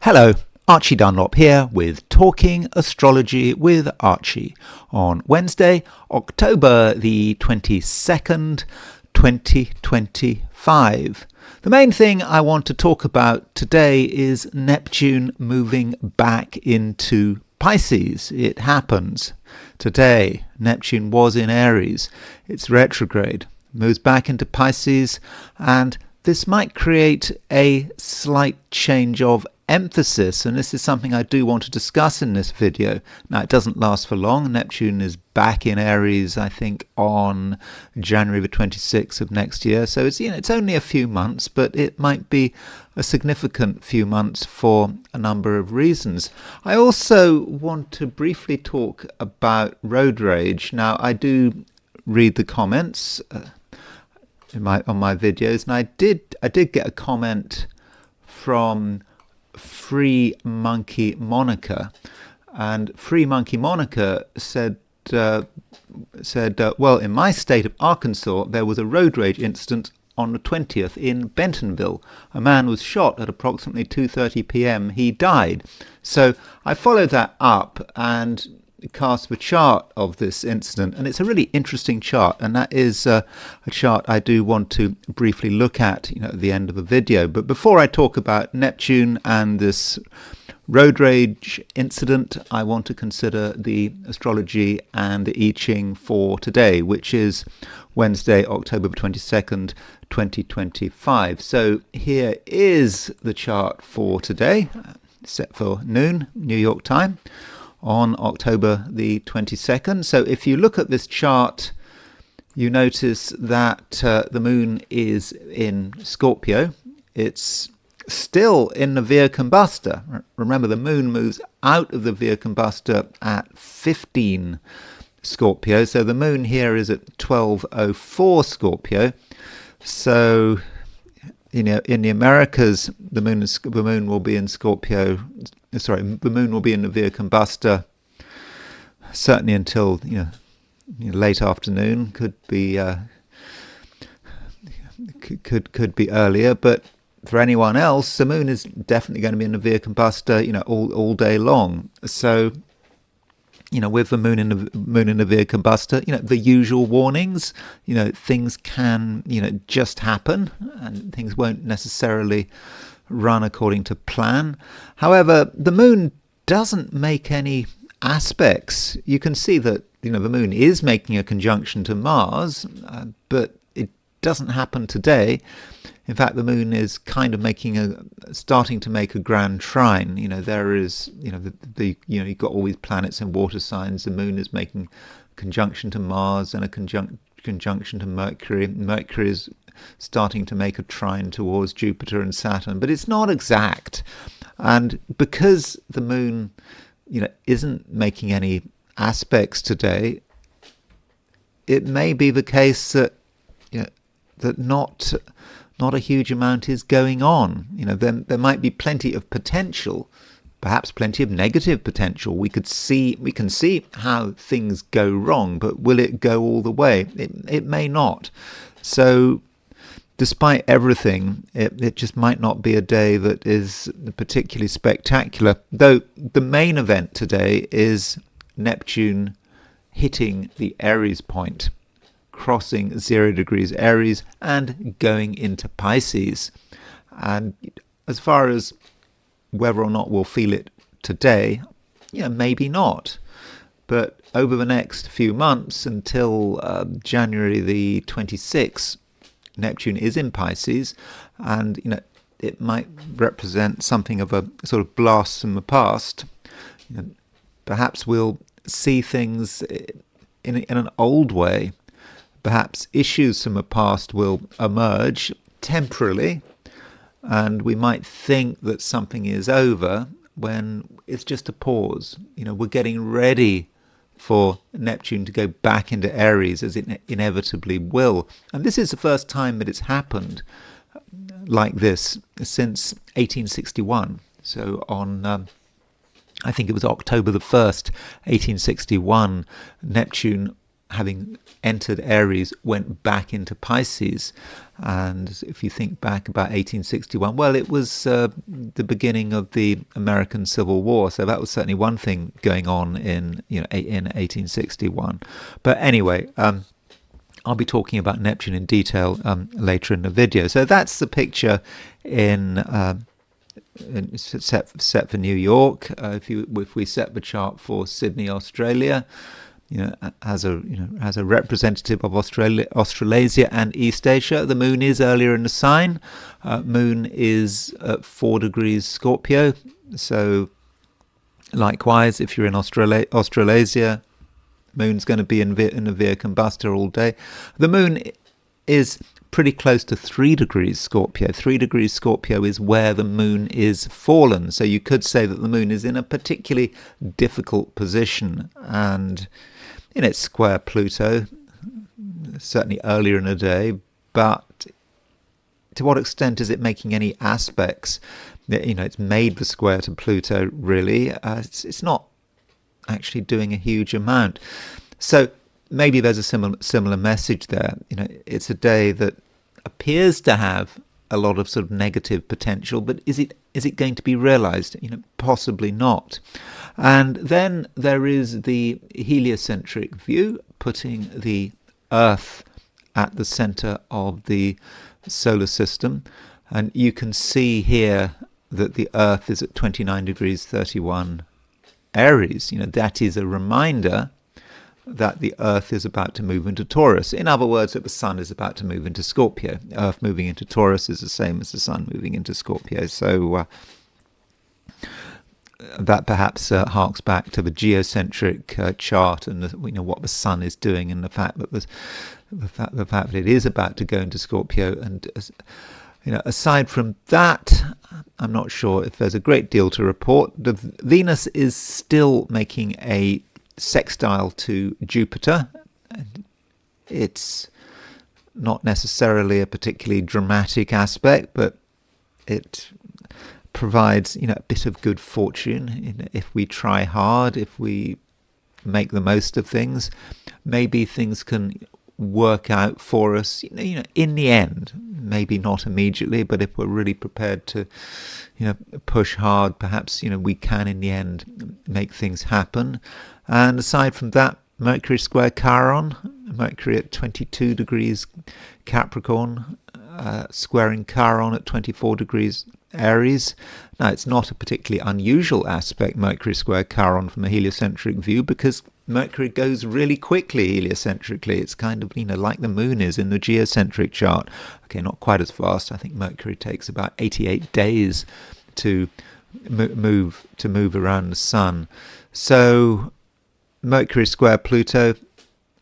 Hello, Archie Dunlop here with Talking Astrology with Archie on Wednesday, October the 22nd, 2025. The main thing I want to talk about today is Neptune moving back into Pisces. It happens today. Neptune was in Aries. It's retrograde, moves back into Pisces, and this might create a slight change of emphasis, and this is something I do want to discuss in this video. Now, it doesn't last for long. Neptune is back in Aries, I think, on January the 26th of next year. So it's only a few months, but it might be a significant few months for a number of reasons. I also want to briefly talk about road rage. Now, I do read the comments on my videos, and I did get a comment from Free Monkey Monica, and Free Monkey Monica said, well, in my state of Arkansas, there was a road rage incident on the 20th in Bentonville. A man was shot at approximately 2:30 p.m. He died. So I followed that up and cast the chart of this incident, and it's a really interesting chart, and that is a chart I do want to briefly look at at the end of the video. But before I talk about Neptune and this road rage incident, I want to consider the astrology and the I Ching for today, which is Wednesday, October 22nd, 2025. So here is the chart for today, set for noon New York time on October the 22nd. So if you look at this chart, you notice that the moon is in Scorpio. It's still in the Via Combustor. Remember, the moon moves out of the Via Combustor at 15 Scorpio. So the moon here is at 12:04 Scorpio. So in the Americas, the moon will be in Scorpio. Sorry, the moon will be in the Via Combustor certainly until late afternoon. Could be could be earlier, but for anyone else, the moon is definitely going to be in the Via Combustor, all day long. So, with the moon in the Via Combustor, the usual warnings, things can, just happen, and things won't necessarily run according to plan. However, the moon doesn't make any aspects. You can see that, the moon is making a conjunction to Mars, but it doesn't happen today. In fact, the moon is kind of starting to make a grand trine. There is, you've got all these planets and water signs. The moon is making a conjunction to Mars and a conjunction to Mercury. Mercury is starting to make a trine towards Jupiter and Saturn, but it's not exact. And because the moon, isn't making any aspects today, it may be the case that, that not a huge amount is going on. There might be plenty of potential, perhaps plenty of negative potential. We can see how things go wrong, but will it go all the way? It may not. So despite everything, it just might not be a day that is particularly spectacular. Though the main event today is Neptune hitting the Aries point, crossing 0 degrees Aries and going into Pisces. And as far as whether or not we'll feel it today, maybe not. But over the next few months until January the 26th, Neptune is in Pisces, and it might represent something of a sort of blast from the past. Perhaps we'll see things in an old way. Perhaps issues from the past will emerge temporarily, and we might think that something is over when it's just a pause. We're getting ready for Neptune to go back into Aries, as it inevitably will. And this is the first time that it's happened like this since 1861. So on, I think it was October the 1st, 1861, Neptune having entered Aries, went back into Pisces. And if you think back about 1861, well, it was the beginning of the American Civil War, so that was certainly one thing going on in in 1861. But anyway, I'll be talking about Neptune in detail later in the video. So that's the picture set for New York. If we set the chart for Sydney, Australia, as a representative of Australasia and East Asia, the moon is earlier in the sign. Moon is at 4 degrees Scorpio. So likewise, if you're in Australasia, moon's going to be in a Via Combustor all day. The moon is pretty close to 3 degrees Scorpio. 3 degrees Scorpio is where the moon is fallen. So you could say that the moon is in a particularly difficult position. And it's square Pluto, certainly earlier in the day. But to what extent is it making any aspects? It's made the square to Pluto, really. It's not actually doing a huge amount. So maybe there's a similar message there. It's a day that appears to have a lot of sort of negative potential, but is it going to be realized? Possibly not. And then there is the heliocentric view, putting the Earth at the center of the solar system. And you can see here that the Earth is at 29 degrees 31 Aries. That is a reminder that the Earth is about to move into Taurus. In other words, that the Sun is about to move into Scorpio. Earth moving into Taurus is the same as the Sun moving into Scorpio. So that perhaps harks back to the geocentric chart and what the Sun is doing, and the fact that it is about to go into Scorpio. And aside from that, I'm not sure if there's a great deal to report. The Venus is still making a sextile to Jupiter. It's not necessarily a particularly dramatic aspect, but it provides a bit of good fortune. If we try hard, if we make the most of things, maybe things can work out for us in the end. Maybe not immediately, but if we're really prepared to push hard, perhaps we can in the end make things happen. And aside from that, Mercury square Chiron, Mercury at 22 degrees Capricorn, squaring Chiron at 24 degrees Aries. Now, it's not a particularly unusual aspect, Mercury square Chiron, from a heliocentric view, because Mercury goes really quickly heliocentrically. It's kind of like the moon is in the geocentric chart. Okay, not quite as fast. I think Mercury takes about 88 days to move around the sun. So Mercury square Pluto,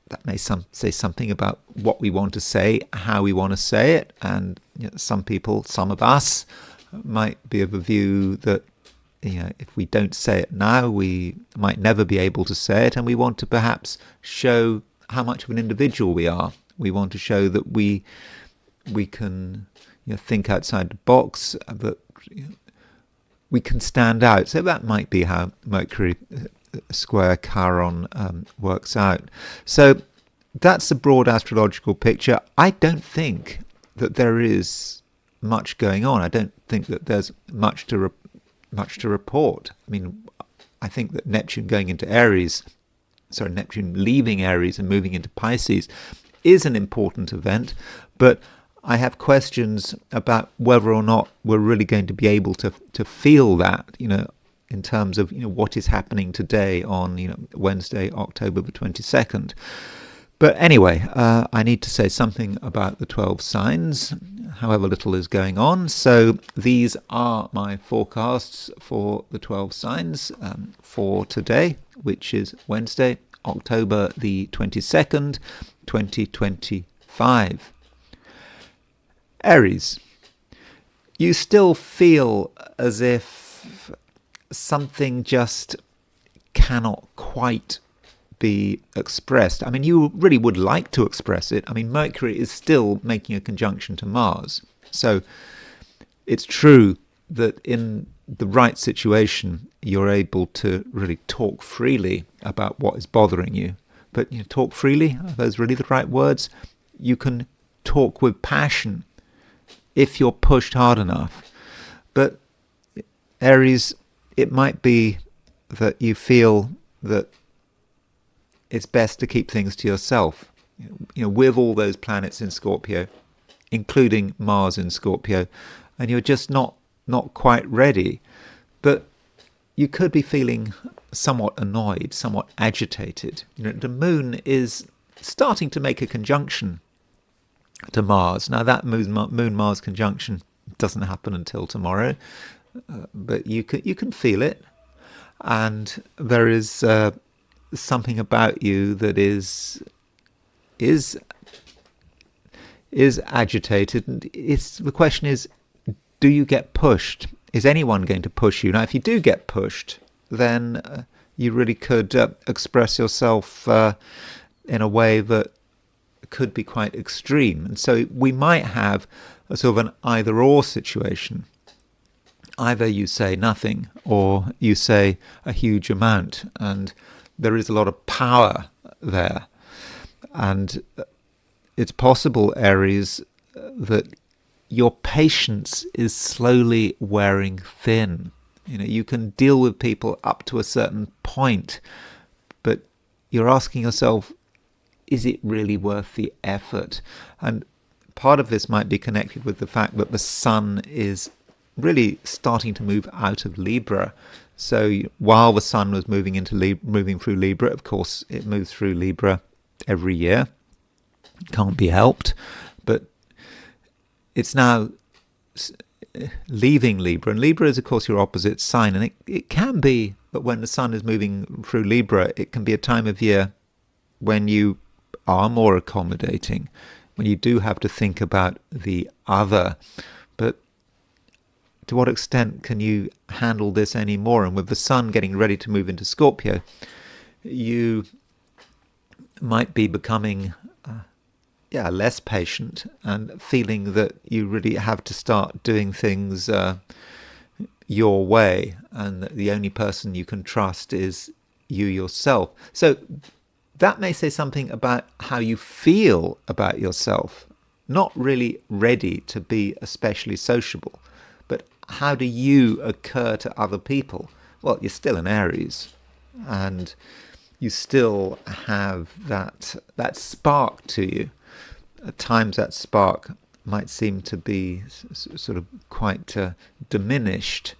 that may say something about what we want to say, how we want to say it. And some people, some of us, might be of a view that if we don't say it now, we might never be able to say it, and we want to perhaps show how much of an individual we are. We want to show that we can think outside the box, that we can stand out. So that might be how Mercury square Chiron works out. So that's the broad astrological picture. I don't think that there is much going on. I don't think that there's much to report. I mean, I think that Neptune leaving Aries and moving into Pisces is an important event, but I have questions about whether or not we're really going to be able to feel that, in terms of what is happening today on Wednesday, October the 22nd. But anyway, I need to say something about the 12 signs, however little is going on. So these are my forecasts for the 12 signs for today, which is Wednesday, October the 22nd, 2025. Aries, you still feel as if something just cannot quite be expressed. I mean, you really would like to express it. I mean, Mercury is still making a conjunction to Mars. So it's true that in the right situation, you're able to really talk freely about what is bothering you. But talk freely. Are those really the right words? You can talk with passion if you're pushed hard enough. But Aries, it might be that you feel that it's best to keep things to yourself. With all those planets in Scorpio, including Mars in Scorpio, and you're just not quite ready. But you could be feeling somewhat annoyed, somewhat agitated. The moon is starting to make a conjunction to Mars. Now that moon-Mars conjunction doesn't happen until tomorrow, but you can feel it, and there is something about you that is agitated. And the question is, do you get pushed? Is anyone going to push you? Now, if you do get pushed, then you really could express yourself in a way that could be quite extreme. And so we might have a sort of an either-or situation. Either you say nothing or you say a huge amount, and there is a lot of power there. And it's possible, Aries, that your patience is slowly wearing thin. You can deal with people up to a certain point, but you're asking yourself, is it really worth the effort? And part of this might be connected with the fact that the sun is really starting to move out of Libra. So while the sun was moving through Libra, of course, it moves through Libra every year. Can't be helped. But it's now leaving Libra. And Libra is, of course, your opposite sign. And it can be that when the sun is moving through Libra, it can be a time of year when you are more accommodating, when you do have to think about the other. But to what extent can you handle this anymore? And with the sun getting ready to move into Scorpio, you might be becoming less patient and feeling that you really have to start doing things your way, and that the only person you can trust is you yourself. So that may say something about how you feel about yourself. Not really ready to be especially sociable, but how do you occur to other people? Well, you're still an Aries, and you still have that spark to you. At times that spark might seem to be sort of quite diminished,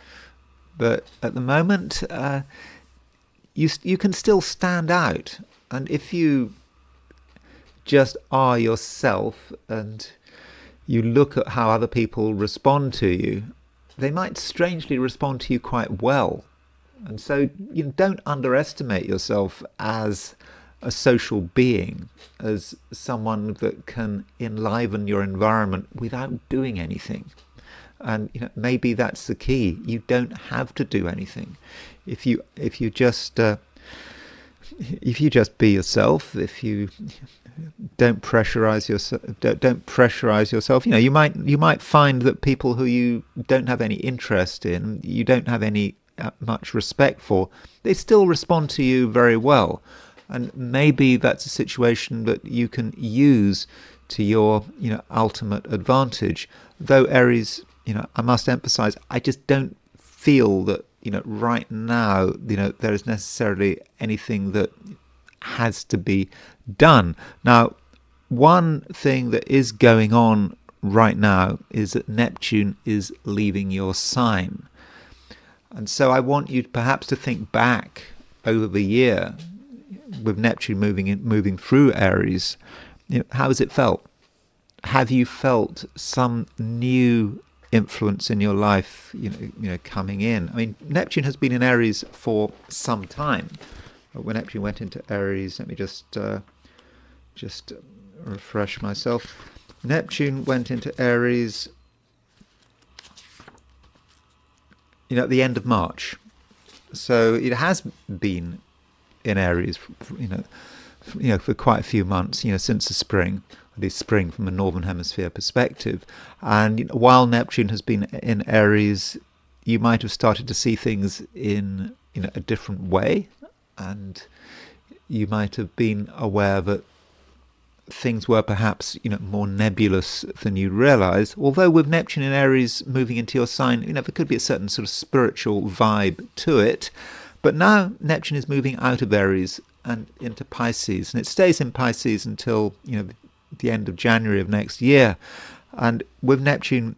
but at the moment you can still stand out. And if you just are yourself and you look at how other people respond to you, they might strangely respond to you quite well. And so don't underestimate yourself as a social being, as someone that can enliven your environment without doing anything. And maybe that's the key. You don't have to do anything. If you just be yourself, if you don't pressurize yourself, you might find that people who you don't have any interest in, you don't have any much respect for, they still respond to you very well. And maybe that's a situation that you can use to your ultimate advantage. Though Aries, I must emphasize, I just don't feel that right now there is necessarily anything that has to be done. Now, one thing that is going on right now is that Neptune is leaving your sign. And so I want you perhaps to think back over the year with Neptune moving through Aries. How has it felt? Have you felt some new influence in your life coming in? I mean, Neptune has been in Aries for some time. When Neptune went into Aries, let me just refresh myself. Neptune went into Aries at the end of March. So it has been in Aries for quite a few months, since the spring, at least spring from a northern hemisphere perspective. And while Neptune has been in Aries, you might have started to see things in a different way, and you might have been aware that things were perhaps, more nebulous than you realize. Although with Neptune in Aries moving into your sign, there could be a certain sort of spiritual vibe to it. But now Neptune is moving out of Aries and into Pisces, and it stays in Pisces until, the end of January of next year. And with Neptune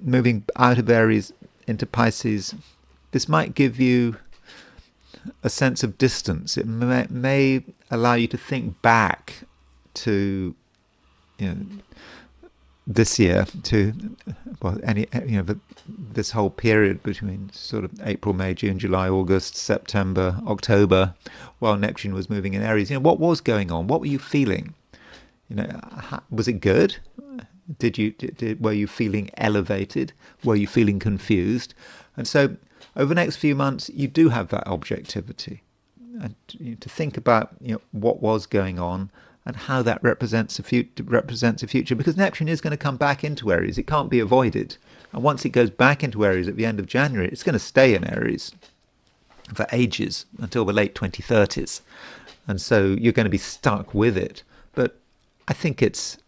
moving out of Aries into Pisces, this might give you a sense of distance. It may allow you to think back to this year, to this whole period between sort of April, May, June, July, August, September, October, while Neptune was moving in Aries. What was going on? What were you feeling? Was it good? Were you feeling elevated? Were you feeling confused? And so over the next few months, you do have that objectivity, and to think about what was going on and how that represents a future, because Neptune is going to come back into Aries. It can't be avoided. And once it goes back into Aries at the end of January, it's going to stay in Aries for ages, until the late 2030s. And so you're going to be stuck with it. But I think it's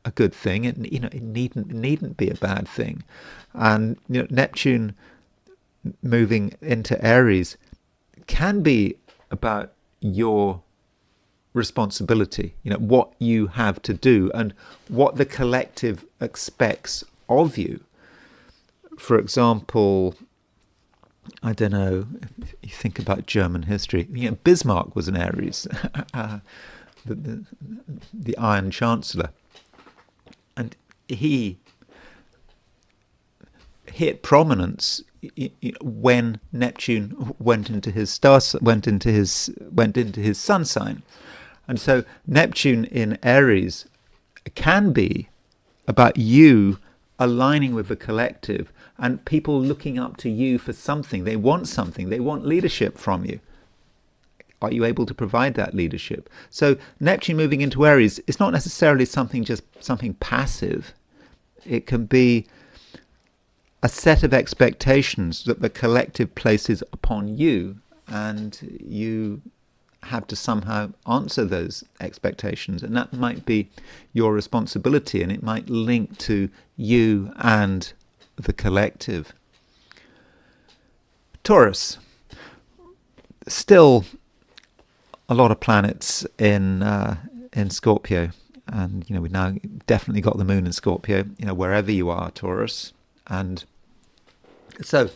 a good thing. It needn't be a bad thing. And Neptune moving into Aries can be about your responsibility, what you have to do and what the collective expects of you. For example, I don't know, if you think about German history, Bismarck was an Aries, the Iron Chancellor, and he hit prominence when Neptune went into his sun sign. And so Neptune in Aries can be about you aligning with the collective and people looking up to you for something. They want something. They want leadership from you. Are you able to provide that leadership? So Neptune moving into Aries is not necessarily something passive. It can be a set of expectations that the collective places upon you, and you have to somehow answer those expectations, and that might be your responsibility, and it might link to you and the collective. Taurus, still a lot of planets in Scorpio, and we've now definitely got the moon in Scorpio, wherever you are, Taurus. And so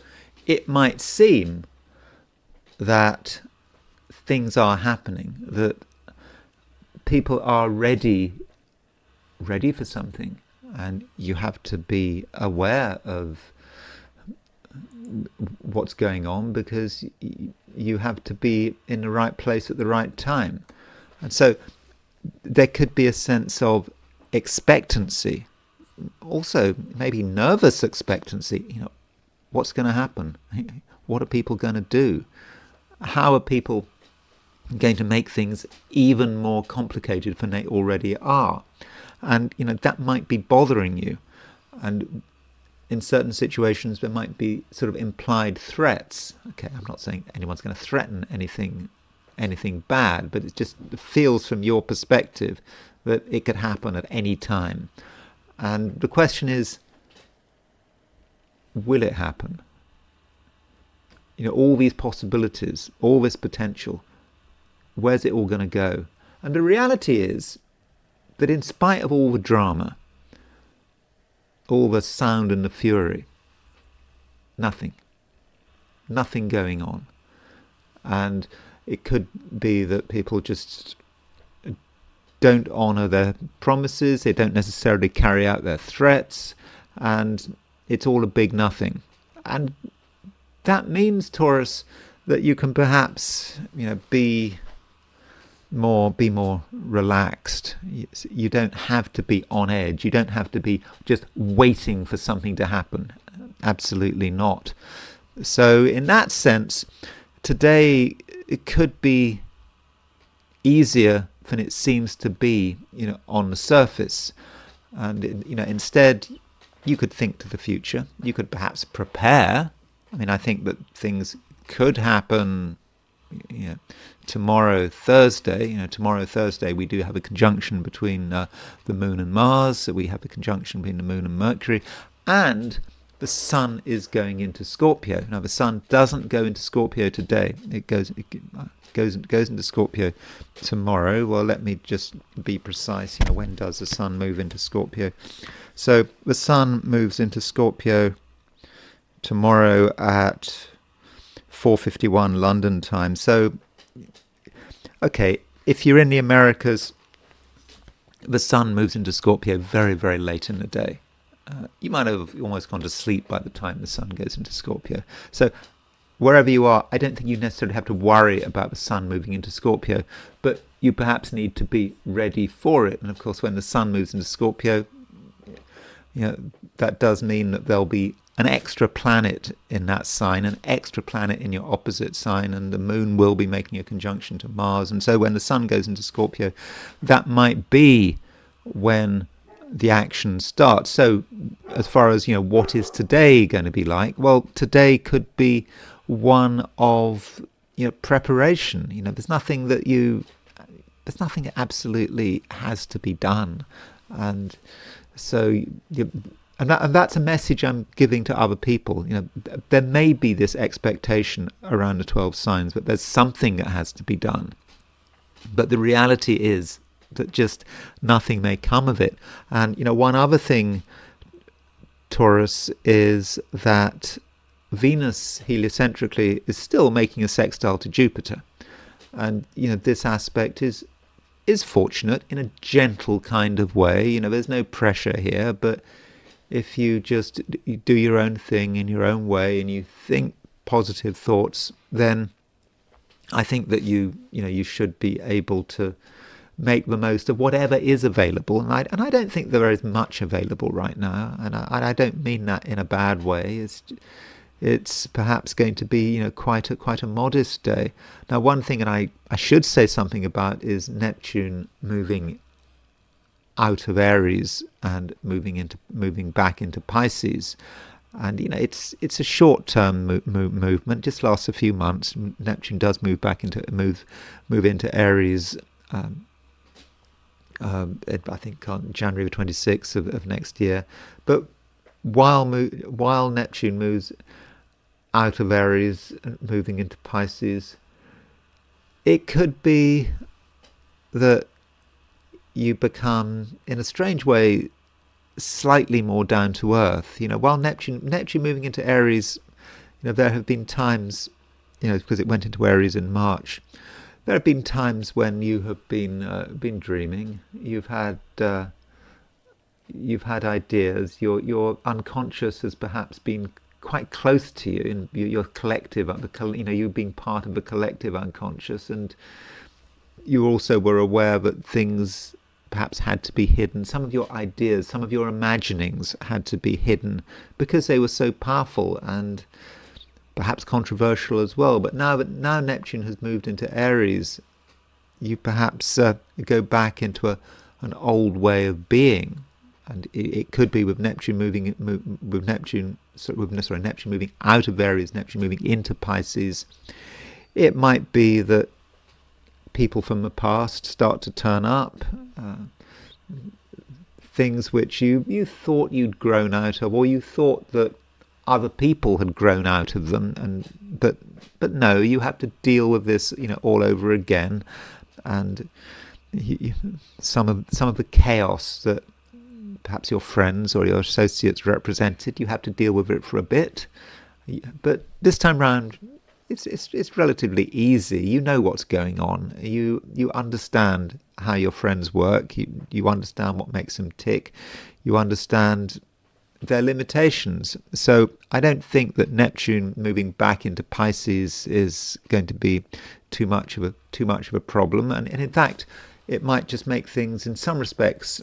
it might seem that things are happening, that people are ready for something, and you have to be aware of what's going on, because you have to be in the right place at the right time. And so there could be a sense of expectancy, also maybe nervous expectancy. What's going to happen? What are people going to do? How are people going to make things even more complicated than they already are? And that might be bothering you. And in certain situations there might be sort of implied threats. Okay, I'm not saying anyone's going to threaten anything bad, but it just feels from your perspective that it could happen at any time. And the question is, will it happen? All these possibilities, all this potential, where's it all going to go? And the reality is that in spite of all the drama, all the sound and the fury, nothing going on. And it could be that people just don't honour their promises, they don't necessarily carry out their threats, and it's all a big nothing. And that means, Taurus, that you can perhaps be more relaxed. You don't have to be on edge. You don't have to be just waiting for something to happen. Absolutely not. So in that sense, today it could be easier than it seems to be, on the surface. And instead, you could think to the future. You could perhaps prepare. I think that things could happen you know, tomorrow Thursday, we do have a conjunction between the Moon and Mars. So we have a conjunction between the Moon and Mercury, and the Sun is going into Scorpio. Now the Sun doesn't go into Scorpio today. It goes into Scorpio tomorrow. Well, let me just be precise. When does the Sun move into Scorpio? So the Sun moves into Scorpio tomorrow at 4:51 London time. So, okay, if you're in the Americas, the Sun moves into Scorpio very, very late in the day. You might have almost gone to sleep by the time the Sun goes into Scorpio. So wherever you are, I don't think you necessarily have to worry about the Sun moving into Scorpio, but you perhaps need to be ready for it. And of course, when the Sun moves into Scorpio, that does mean that there'll be an extra planet in that sign, an extra planet in your opposite sign, and the Moon will be making a conjunction to Mars. And so when the Sun goes into Scorpio, that might be when the action starts. So as far as what is today going to be like, well, today could be one of preparation. There's nothing that absolutely has to be done, and so and that's a message I'm giving to other people. There may be this expectation around the 12 signs, but there's something that has to be done. But the reality is that just nothing may come of it. And one other thing, Taurus, is that Venus heliocentrically is still making a sextile to Jupiter, and this aspect is fortunate in a gentle kind of way. There's no pressure here, but if you just do your own thing in your own way and you think positive thoughts, then I think that you should be able to make the most of whatever is available. And I don't think there is much available right now, and I don't mean that in a bad way. It's perhaps going to be quite a modest day. Now, one thing, and I should say something about, is Neptune moving out of Aries and moving back into Pisces. And it's a short-term movement, just lasts a few months. Neptune does move into Aries. I think on January the 26th of next year. But while Neptune moves out of Aries and moving into Pisces, it could be that you become, in a strange way, slightly more down to earth. While Neptune moving into Aries, there have been times, because it went into Aries in March. There have been times when you have been dreaming. You've had ideas. Your unconscious has perhaps been quite close to you, in your collective. You've been part of the collective unconscious, and you also were aware that things perhaps had to be hidden. Some of your ideas, some of your imaginings had to be hidden because they were so powerful and perhaps controversial as well. But now Neptune has moved into Aries, you perhaps go back into an old way of being, and it could be with Neptune moving out of Aries, Neptune moving into Pisces. It might be that people from the past start to turn up, things which you thought you'd grown out of, or you thought that other people had grown out of them, but no, you have to deal with this all over again. And some of the chaos that perhaps your friends or your associates represented, you have to deal with it for a bit. But this time round, it's relatively easy. You know what's going on. You understand how your friends work. You understand what makes them tick. You understand their limitations. So I don't think that Neptune moving back into Pisces is going to be too much of a problem. And in fact, it might just make things, in some respects,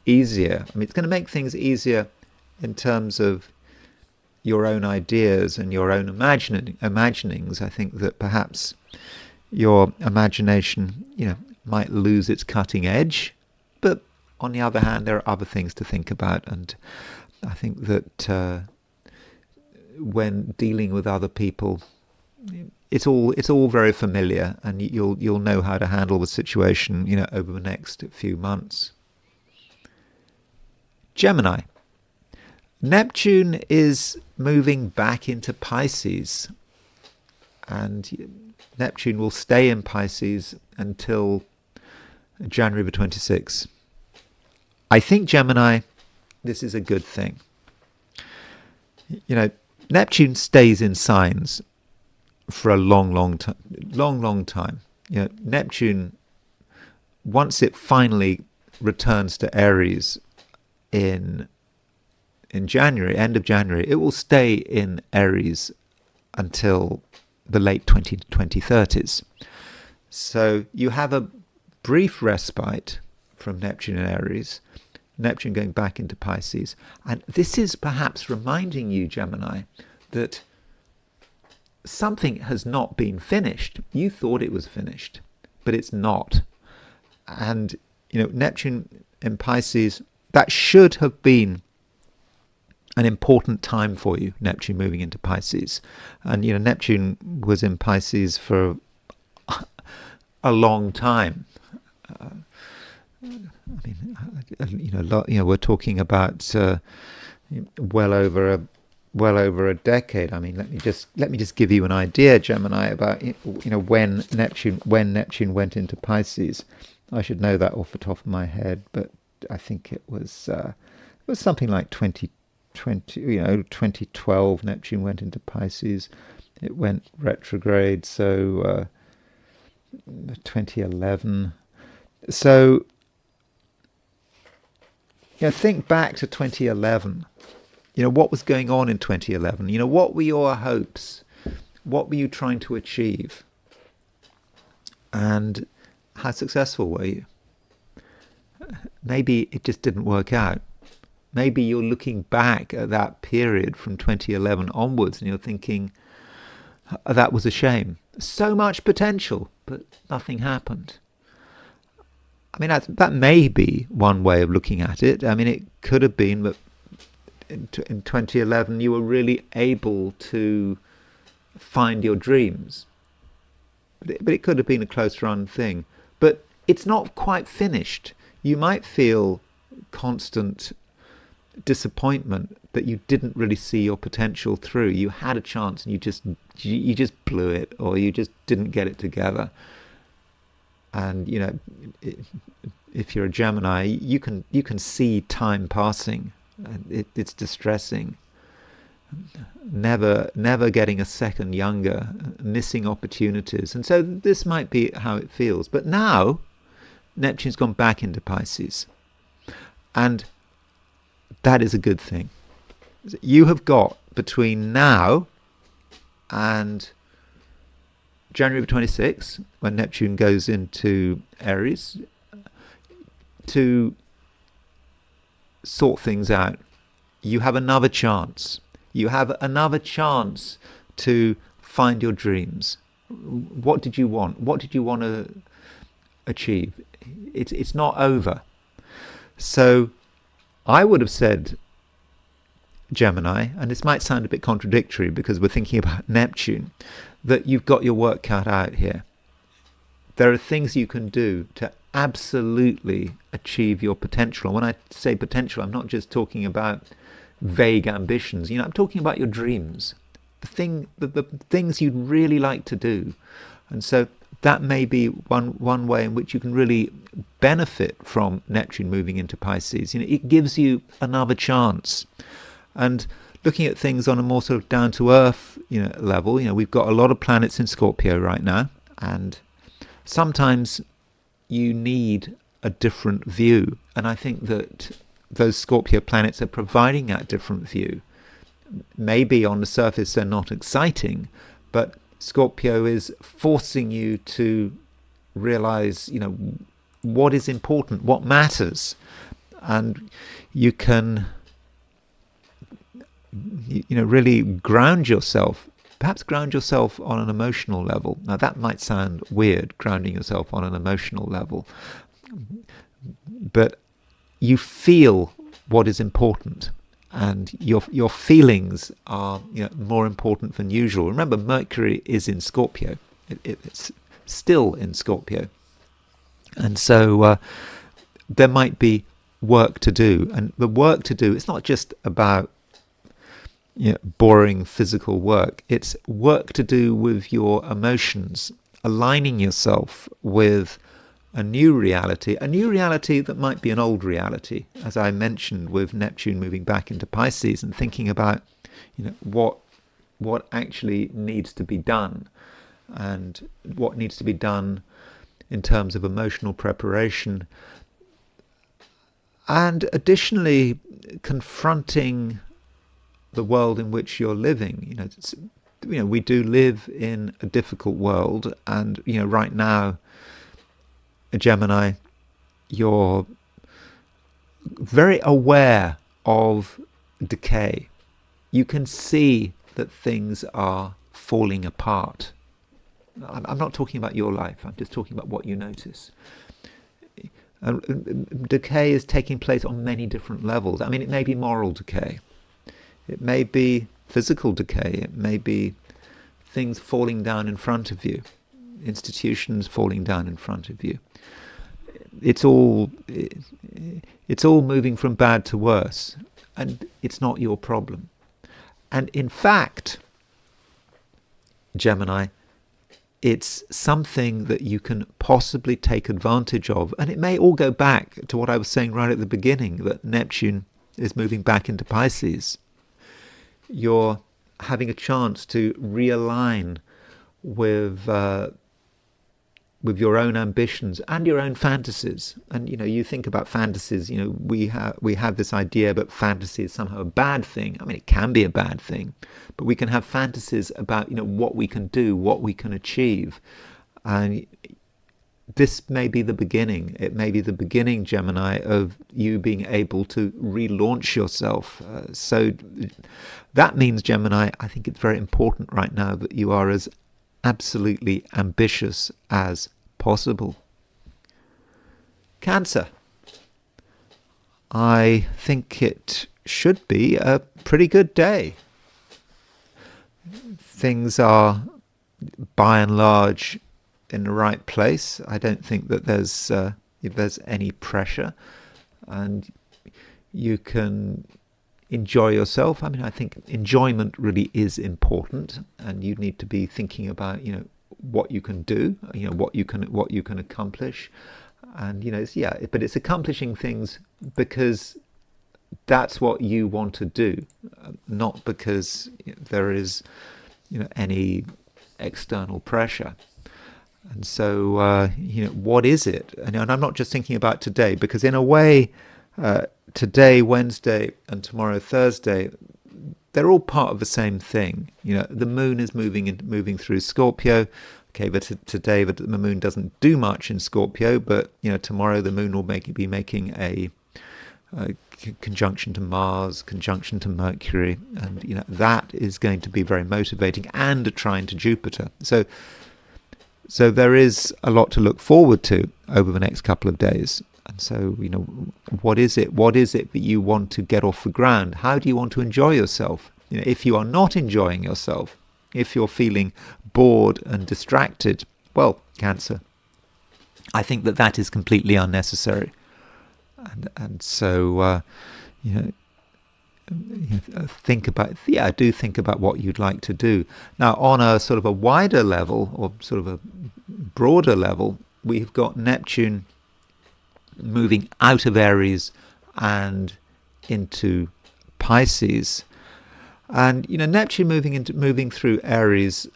easier. I mean, it's going to make things easier in terms of your own ideas and your own imaginings. I think that perhaps your imagination, might lose its cutting edge, but on the other hand, there are other things to think about. And I think that when dealing with other people, it's all very familiar, and you'll know how to handle the situation, over the next few months. Gemini. Neptune is moving back into Pisces, and Neptune will stay in Pisces until January the 26th. I think, Gemini, this is a good thing. Neptune stays in signs for a long time. Neptune, once it finally returns to Aries in January, end of January, it will stay in Aries until the late 2030s. So you have a brief respite from Neptune and Aries, Neptune going back into Pisces. And this is perhaps reminding you, Gemini, that something has not been finished. You thought it was finished, but it's not. And, Neptune in Pisces, that should have been an important time for you, Neptune moving into Pisces. And, Neptune was in Pisces for a long time. We're talking about well over a decade. I mean, let me just give you an idea, Gemini, about when Neptune went into Pisces. I should know that off the top of my head, but I think it was something like 2012. Neptune went into Pisces. It went retrograde, so 2011. So think back to 2011. What was going on in 2011? What were your hopes? What were you trying to achieve? And how successful were you? Maybe it just didn't work out. Maybe you're looking back at that period from 2011 onwards and you're thinking, that was a shame. So much potential, but nothing happened. I mean, that may be one way of looking at it. I mean, it could have been that in 2011 you were really able to find your dreams. But it could have been a close run thing. But it's not quite finished. You might feel constant disappointment that you didn't really see your potential through. You had a chance and you just blew it, or you just didn't get it together. And if you're a Gemini, you can see time passing. It's distressing. Never getting a second younger, missing opportunities. And so this might be how it feels. But now Neptune's gone back into Pisces, and that is a good thing. You have got between now and January 26th, when Neptune goes into Aries, to sort things out. You have another chance. You have another chance to find your dreams. What did you want? What did you want to achieve? It's not over. So I would have said, Gemini, and this might sound a bit contradictory because we're thinking about Neptune, that you've got your work cut out here. There are things you can do to absolutely achieve your potential. And when I say potential, I'm not just talking about vague ambitions. I'm talking about your dreams, the things you'd really like to do. And so that may be one way in which you can really benefit from Neptune moving into Pisces. It gives you another chance. And looking at things on a more sort of down-to-earth level, we've got a lot of planets in Scorpio right now, and sometimes you need a different view. And I think that those Scorpio planets are providing that different view. Maybe on the surface they're not exciting, but Scorpio is forcing you to realize, what is important, what matters. And you can really ground yourself, perhaps ground yourself on an emotional level. Now that might sound weird, grounding yourself on an emotional level, but you feel what is important, and your feelings are more important than usual. Remember, Mercury is in Scorpio. It's still in Scorpio. And so there might be work to do. And the work to do, it's not just about boring physical work. It's work to do with your emotions, aligning yourself with a new reality that might be an old reality, as I mentioned, with Neptune moving back into Pisces, and thinking about what actually needs to be done, and what needs to be done in terms of emotional preparation, and additionally confronting the world in which you're living. We do live in a difficult world, and right now, Gemini, you're very aware of decay. You can see that things are falling apart. I'm not talking about your life, I'm just talking about what you notice. Decay is taking place on many different levels. I mean, it may be moral decay, it may be physical decay, it may be things falling down in front of you, institutions falling down in front of you. It's all moving from bad to worse, and it's not your problem. And in fact, Gemini, it's something that you can possibly take advantage of. And it may all go back to what I was saying right at the beginning, that Neptune is moving back into Pisces. You're having a chance to realign with your own ambitions and your own fantasies. And you think about fantasies, we have this idea that fantasy is somehow a bad thing. I mean, it can be a bad thing, but we can have fantasies about what we can do, what we can achieve. And this may be the beginning. It may be the beginning, Gemini, of you being able to relaunch yourself. So that means, Gemini, I think it's very important right now that you are as absolutely ambitious as possible. Cancer, I think it should be a pretty good day. Things are, by and large, in the right place. I don't think that there's any pressure, and you can enjoy yourself. I mean, I think enjoyment really is important, and you need to be thinking about what you can do, what you can accomplish, and but it's accomplishing things because that's what you want to do, not because there is any external pressure. And so what is it? And I'm not just thinking about today, because in a way, today, Wednesday, and tomorrow, Thursday, they're all part of the same thing. The moon is moving through Scorpio. Okay, but today the moon doesn't do much in Scorpio, but tomorrow the moon will be making a conjunction to Mars, conjunction to Mercury, and that is going to be very motivating, and a trine to Jupiter. So there is a lot to look forward to over the next couple of days. And so, what is it? What is it that you want to get off the ground? How do you want to enjoy yourself? If you are not enjoying yourself, if you're feeling bored and distracted, well, Cancer, I think that is completely unnecessary. And so, think about what you'd like to do. Now, on a sort of a wider level, or sort of a broader level, we've got Neptune moving out of Aries and into Pisces. And Neptune moving through Aries,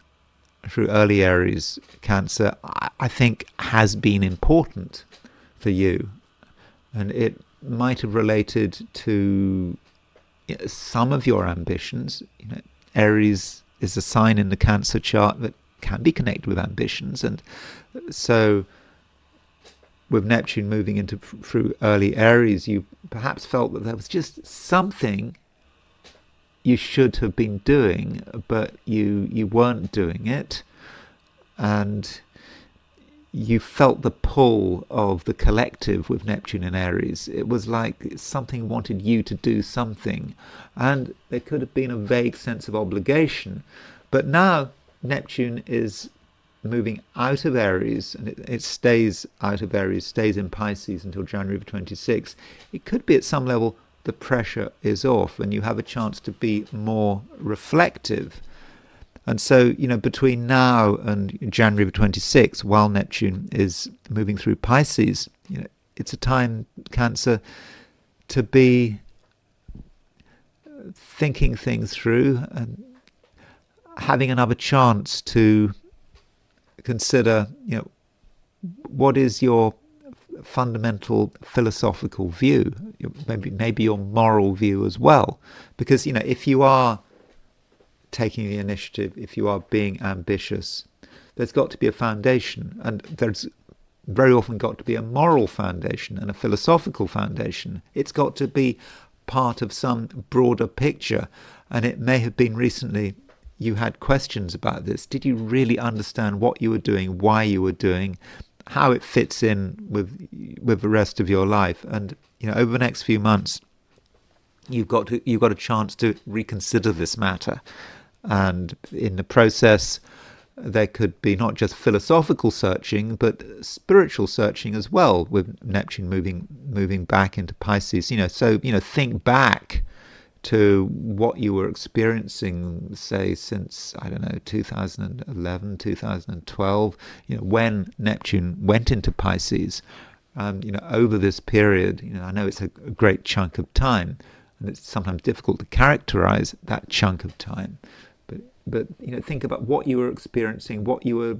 through early Aries, Cancer, I think has been important for you, and it might have related to some of your ambitions. Aries is a sign in the Cancer chart that can be connected with ambitions, and so with Neptune moving through early Aries, you perhaps felt that there was just something you should have been doing, but you weren't doing it, and you felt the pull of the collective with Neptune in Aries. It was like something wanted you to do something, and there could have been a vague sense of obligation. But now Neptune is moving out of Aries, and it stays out of Aries, stays in Pisces until January 26th. It could be at some level the pressure is off and you have a chance to be more reflective. And so, between now and January 26th, while Neptune is moving through Pisces, it's a time, Cancer, to be thinking things through and having another chance to consider, what is your fundamental philosophical view, maybe your moral view as well. Because, if you are taking the initiative, if you are being ambitious, there's got to be a foundation, and there's very often got to be a moral foundation and a philosophical foundation. It's got to be part of some broader picture, and it may have been recently you had questions about this. Did you really understand what you were doing, why you were doing, how it fits in with the rest of your life? And over the next few months, you've got a chance to reconsider this matter. And in the process, there could be not just philosophical searching, but spiritual searching as well, with Neptune moving back into Pisces. So think back to what you were experiencing, say, since, 2011, 2012, when Neptune went into Pisces. Over this period, I know it's a great chunk of time, and it's sometimes difficult to characterize that chunk of time. But think about what you were experiencing, what you were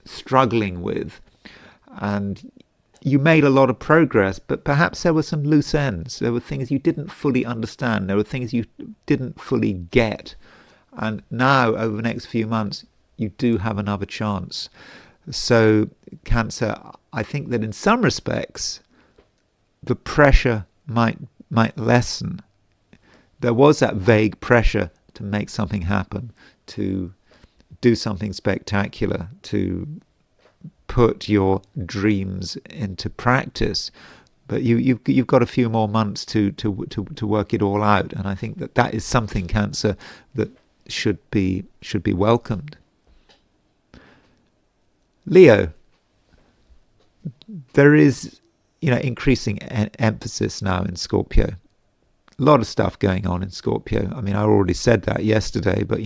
struggling with, and you made a lot of progress, but perhaps there were some loose ends. There were things you didn't fully understand. There were things you didn't fully get. And now, over the next few months, you do have another chance. So, Cancer, I think that in some respects, the pressure might lessen. There was that vague pressure to make something happen, to do something spectacular, to put your dreams into practice, but you've got a few more months to work it all out, and I think that is something, Cancer, that should be welcomed. Leo, there is increasing emphasis now in Scorpio. A lot of stuff going on in Scorpio. I already said that yesterday, but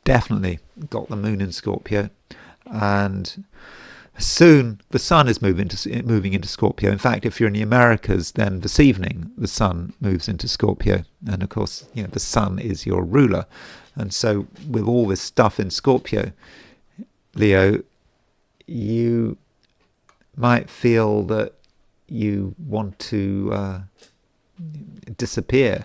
definitely got the moon in Scorpio, and soon the sun is moving into Scorpio. In fact, if you're in the Americas, then this evening the sun moves into Scorpio, and of course, the sun is your ruler. And so, with all this stuff in Scorpio, Leo, you might feel that you want to disappear.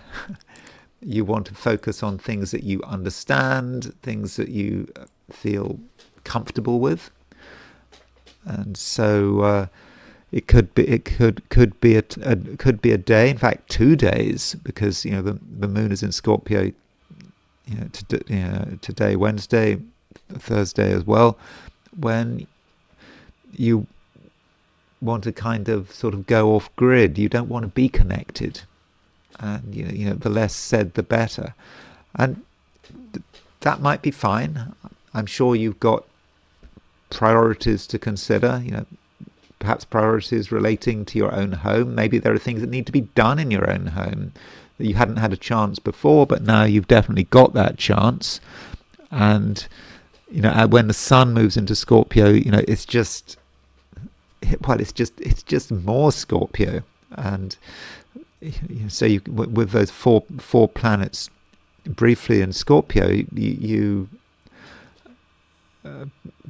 You want to focus on things that you understand, things that you feel comfortable with. And so it could be a day, in fact 2 days, because the moon is in Scorpio today, Wednesday, Thursday as well, when you want to kind of sort of go off grid. You don't want to be connected, and the less said the better, and that might be fine. I'm sure you've got priorities to consider, perhaps priorities relating to your own home. Maybe there are things that need to be done in your own home that you hadn't had a chance before, but now you've definitely got that chance. And when the sun moves into Scorpio, it's just more Scorpio. And so with those four planets briefly in Scorpio, you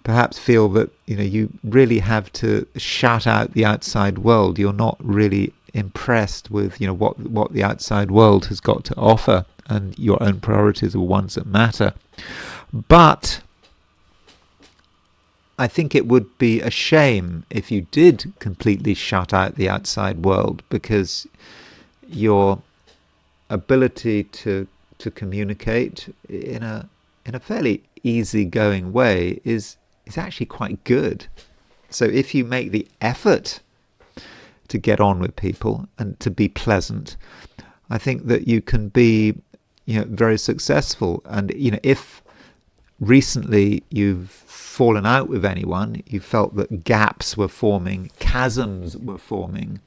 perhaps feel that you really have to shut out the outside world. You're not really impressed with what the outside world has got to offer, and your own priorities are ones that matter. But I think it would be a shame if you did completely shut out the outside world, because your ability to communicate in a fairly easygoing way is actually quite good. So if you make the effort to get on with people and to be pleasant, I think that you can be, very successful. And, if recently you've fallen out with anyone, you felt that gaps were forming, chasms were forming,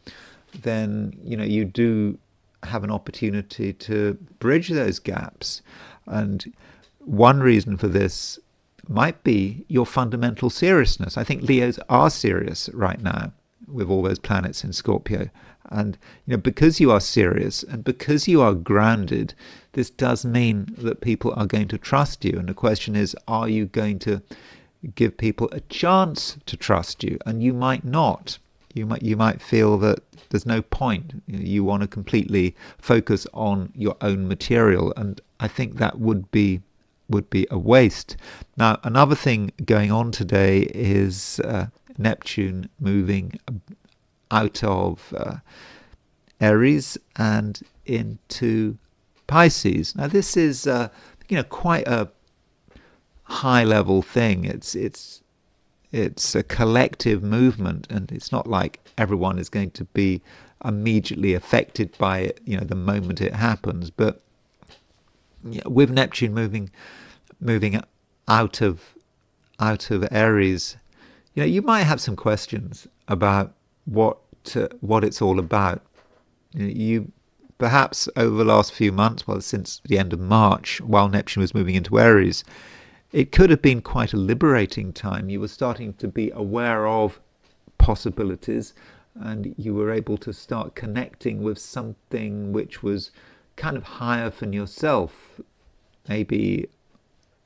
then, you do have an opportunity to bridge those gaps. And one reason for this might be your fundamental seriousness. I think Leos are serious right now with all those planets in Scorpio. And, because you are serious and because you are grounded, this does mean that people are going to trust you. And the question is, are you going to give people a chance to trust you? And you might not. You might feel that there's no point. You want to completely focus on your own material. And I think that would be a waste. Now, another thing going on today is Neptune moving out of Aries and into Pisces. Now, this is quite a high level thing. It's a collective movement, and it's not like everyone is going to be immediately affected by it, the moment it happens. But with Neptune moving out of Aries, you might have some questions about what it's all about. You perhaps over the last few months, well, since the end of March, while Neptune was moving into Aries, it could have been quite a liberating time. You were starting to be aware of possibilities, and you were able to start connecting with something which was kind of higher than yourself, maybe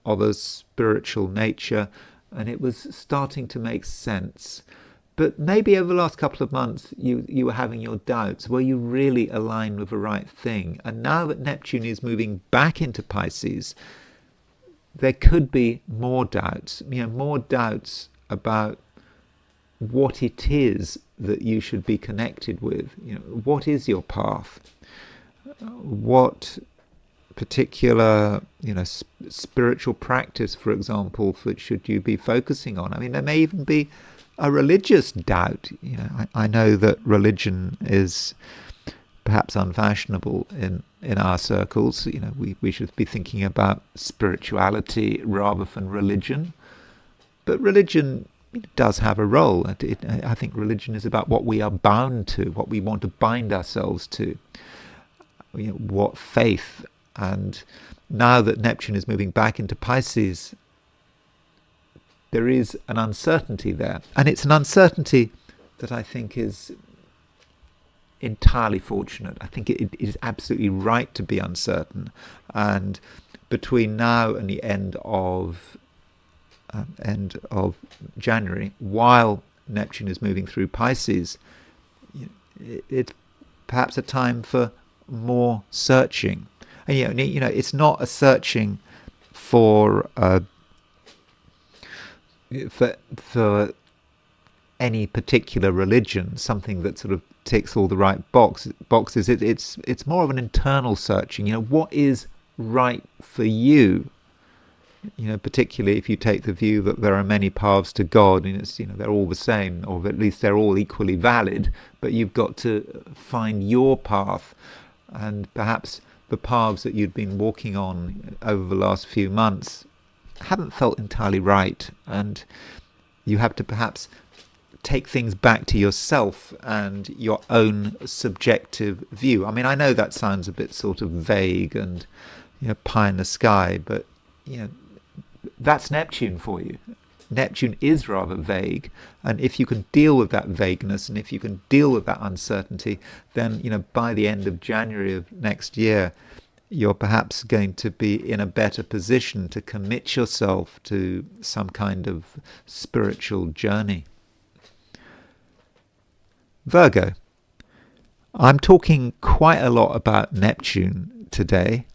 of a spiritual nature, and it was starting to make sense. But maybe over the last couple of months, you were having your doubts. Were you really aligned with the right thing? And now that Neptune is moving back into Pisces, there could be more doubts, more doubts about what it is that you should be connected with. What is your path? What particular, spiritual practice, for example, should you be focusing on? I mean, there may even be a religious doubt. I know that religion is perhaps unfashionable in our circles. We should be thinking about spirituality rather than religion. But religion does have a role. I think religion is about what we are bound to, what we want to bind ourselves to, what faith. And now that Neptune is moving back into Pisces, there is an uncertainty there. And it's an uncertainty that I think is entirely fortunate. I think it is absolutely right to be uncertain. And between now and the end of January, while Neptune is moving through Pisces, it's perhaps a time for more searching. And it's not a searching for any particular religion, something that sort of ticks all the right boxes. It's more of an internal searching. What is right for you? Particularly if you take the view that there are many paths to God, and they're all the same, or at least they're all equally valid. But you've got to find your path, and perhaps the paths that you've been walking on over the last few months haven't felt entirely right, and you have to perhaps take things back to yourself and your own subjective view. I mean, I know that sounds a bit sort of vague and pie in the sky, but that's Neptune for you. Neptune is rather vague, and if you can deal with that vagueness and if you can deal with that uncertainty, then by the end of January of next year, you're perhaps going to be in a better position to commit yourself to some kind of spiritual journey. Virgo. I'm talking quite a lot about Neptune today,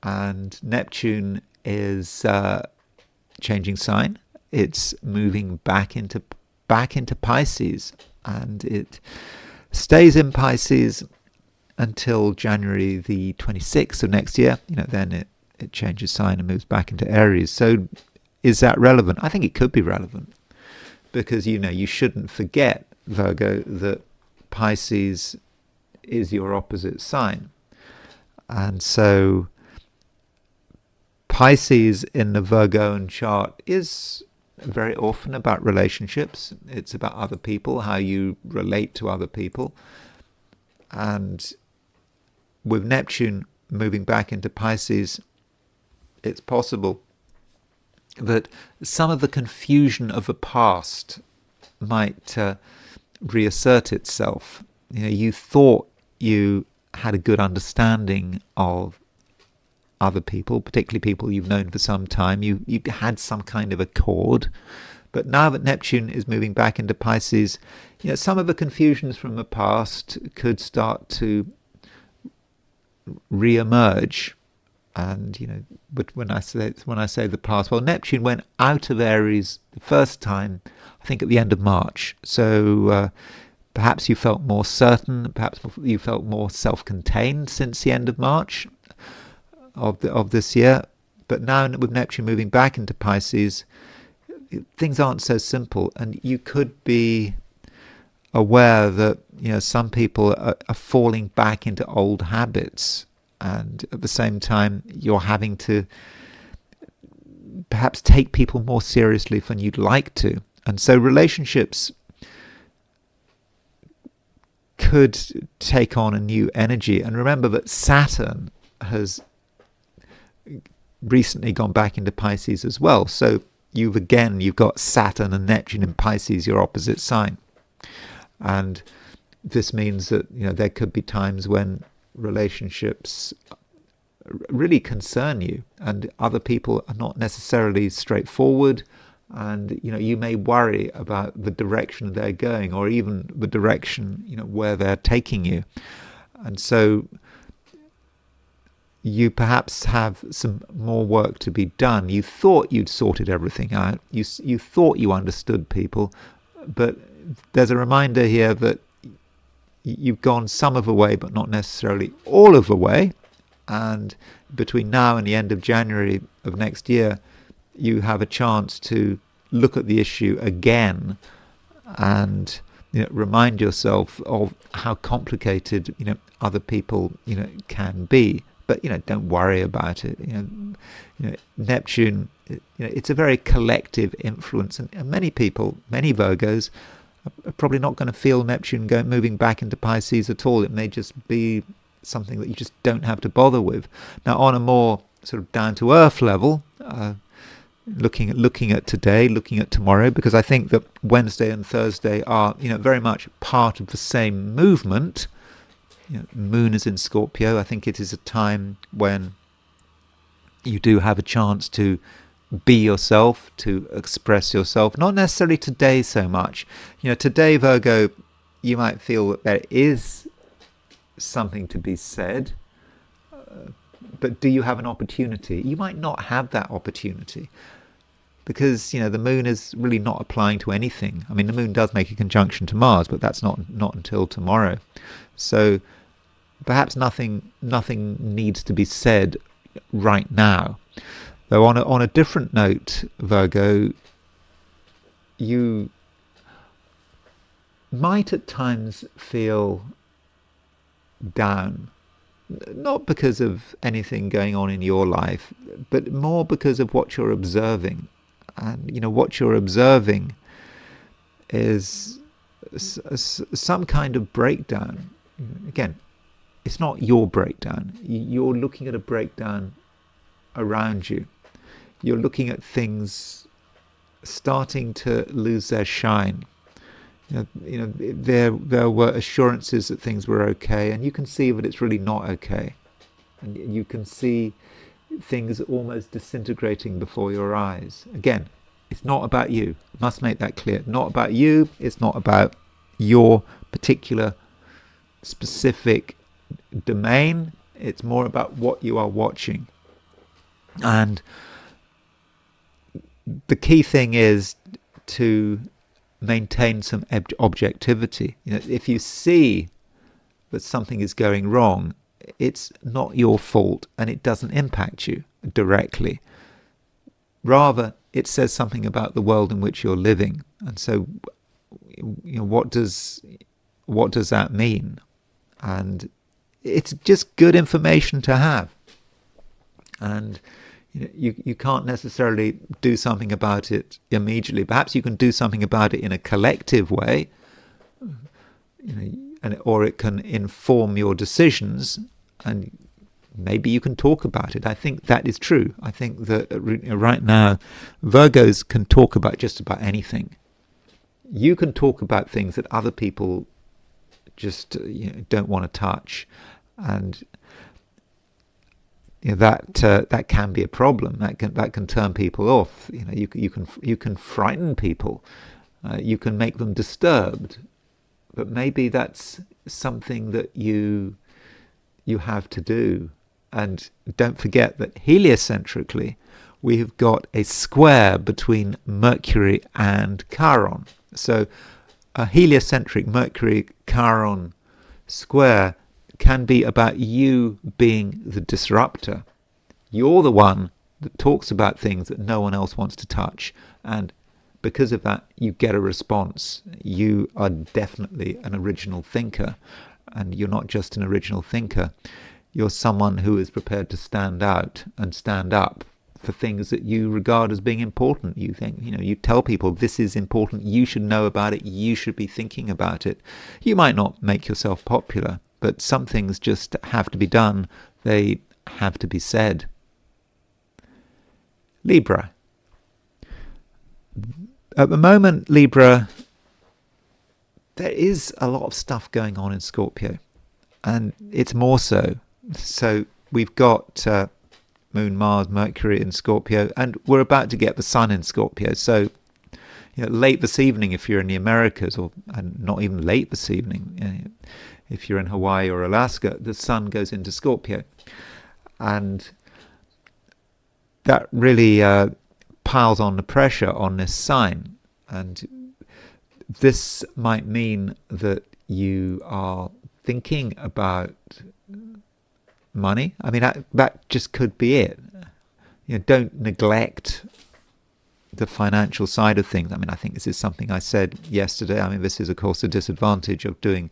and Neptune is changing sign. It's moving back into Pisces, and it stays in Pisces until January the 26th of next year. Then it changes sign and moves back into Aries. So is that relevant? I think it could be relevant. because you shouldn't forget, Virgo, that Pisces is your opposite sign. And so Pisces in the Virgoan chart is very often about relationships. It's about other people, how you relate to other people. And with Neptune moving back into Pisces, it's possible that some of the confusion of the past might reassert itself. You thought you had a good understanding of other people, particularly people you've known for some time. You had some kind of accord. But now that Neptune is moving back into Pisces, some of the confusions from the past could start to re-emerge. And but when I say the past, well, Neptune went out of Aries the first time, I think, at the end of March. So perhaps you felt more certain, perhaps you felt more self-contained since the end of March of this year. But now with Neptune moving back into Pisces, things aren't so simple, and you could be aware that some people are falling back into old habits, and at the same time you're having to perhaps take people more seriously than you'd like to. And so relationships could take on a new energy. And remember that Saturn has recently gone back into Pisces as well. So you've got Saturn and Neptune in Pisces, your opposite sign. And this means that there could be times when relationships really concern you, and other people are not necessarily straightforward, and you may worry about the direction they're going, or even the direction where they're taking you. And so you perhaps have some more work to be done. You thought you'd sorted everything out. You thought you understood people, but there's a reminder here that you've gone some of the way, but not necessarily all of the way. And between now and the end of January of next year, you have a chance to look at the issue again and remind yourself of how complicated other people can be. But don't worry about it. Neptune, it's a very collective influence, and many people, many Virgos, are probably not going to feel Neptune moving back into Pisces at all. It may just be something that you just don't have to bother with. Now, on a more sort of down-to-earth level, looking at today, looking at tomorrow, because I think that Wednesday and Thursday are very much part of the same movement. Moon is in Scorpio. I think it is a time when you do have a chance to be yourself, to express yourself. Not necessarily today so much. Today, Virgo, you might feel that there is something to be said, but do you have an opportunity? You might not have that opportunity, because the moon is really not applying to anything. I mean, the moon does make a conjunction to Mars, but that's not until tomorrow. So perhaps nothing needs to be said right now. Though on a different note, Virgo, you might at times feel down, not because of anything going on in your life, but more because of what you're observing. And what you're observing is some kind of breakdown. Again, it's not your breakdown. You're looking at a breakdown around you. You're looking at things starting to lose their shine. There were assurances that things were okay, and you can see that it's really not okay. And you can see things almost disintegrating before your eyes. Again, it's not about you. I must make that clear. Not about you. It's not about your particular specific domain. It's more about what you are watching. And the key thing is to maintain some objectivity. If you see that something is going wrong, it's not your fault and it doesn't impact you directly. Rather, it says something about the world in which you're living. And so, what does that mean? And it's just good information to have. And you can't necessarily do something about it immediately. Perhaps you can do something about it in a collective way, or it can inform your decisions, and maybe you can talk about it. I think that is true. I think that right now, Virgos can talk about just about anything. You can talk about things that other people just don't want to touch, and that can be a problem. That can turn people off. You can frighten people. You can make them disturbed. But maybe that's something that you have to do. And don't forget that heliocentrically, we have got a square between Mercury and Chiron. So a heliocentric Mercury-Chiron square can be about you being the disruptor. You're the one that talks about things that no one else wants to touch. And because of that, you get a response. You are definitely an original thinker. And you're not just an original thinker. You're someone who is prepared to stand out and stand up for things that you regard as being important. You think, you tell people this is important, you should know about it, you should be thinking about it. You might not make yourself popular, but some things just have to be done. They have to be said. Libra. At the moment, Libra, there is a lot of stuff going on in Scorpio, and it's more so. So we've got Moon, Mars, Mercury in Scorpio, and we're about to get the Sun in Scorpio. So late this evening, if you're in the Americas, or not even late this evening, if you're in Hawaii or Alaska, the Sun goes into Scorpio, and that really piles on the pressure on this sign. And this might mean that you are thinking about money. I mean, that just could be it. Don't neglect the financial side of things. I mean, I think this is something I said yesterday. I mean, this is, of course, a disadvantage of doing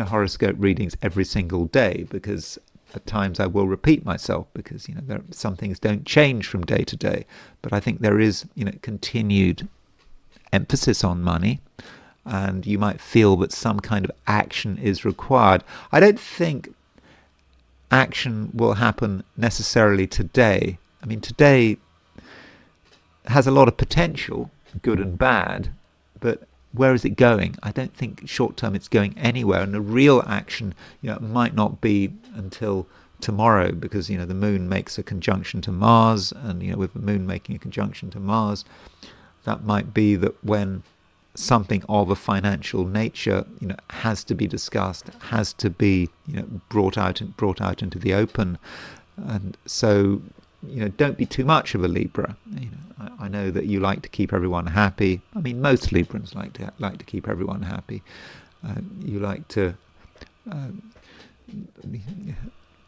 horoscope readings every single day, because at times I will repeat myself, because some things don't change from day to day. But I think there is continued emphasis on money, and you might feel that some kind of action is required. I don't think action will happen necessarily today. I mean, today has a lot of potential, good and bad, but where is it going? I don't think short term it's going anywhere, and the real action might not be until tomorrow, because the moon makes a conjunction to Mars, and with the moon making a conjunction to Mars, that might be that when something of a financial nature has to be discussed, has to be brought out into the open. And so don't be too much of a Libra. I know that you like to keep everyone happy. I mean, most Librans like to keep everyone happy. You like to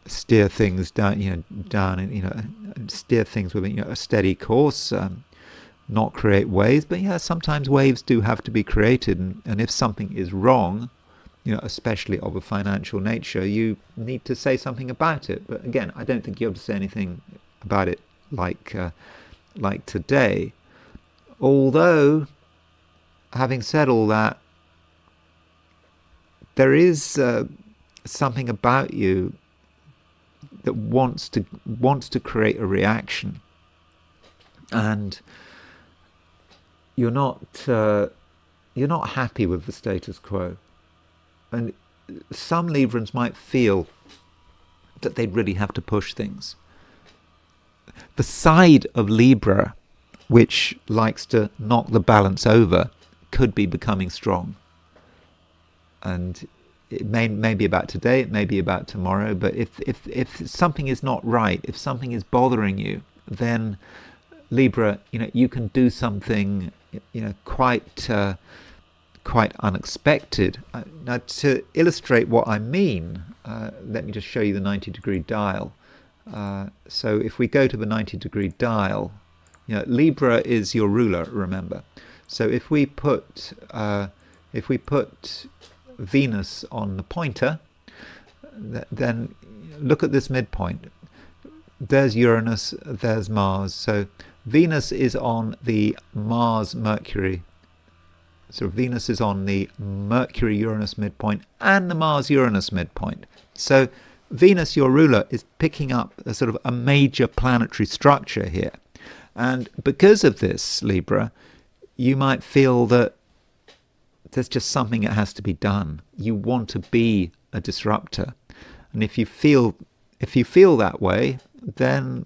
steer things down, and steer things with a steady course. Not create waves, but sometimes waves do have to be created, and if something is wrong, especially of a financial nature, you need to say something about it. But again, I don't think you have to say anything about it like today. Although, having said all that, there is something about you that wants to create a reaction, and you're not happy with the status quo. And some Librans might feel that they really have to push things. The side of Libra which likes to knock the balance over could be becoming strong. And it may be about today, it may be about tomorrow, but if something is not right, if something is bothering you, then Libra, you can do something quite unexpected. Now, to illustrate what I mean, let me just show you the 90-degree dial. So if we go to the 90-degree dial, Libra is your ruler, remember. So if we put Venus on the pointer, then look at this midpoint. There's Uranus, there's Mars. So Venus is on the Mars-Mercury. So Venus is on the Mercury-Uranus midpoint and the Mars-Uranus midpoint. So Venus, your ruler, is picking up a sort of a major planetary structure here. And because of this, Libra, you might feel that there's just something that has to be done. You want to be a disruptor. And if you feel that way, then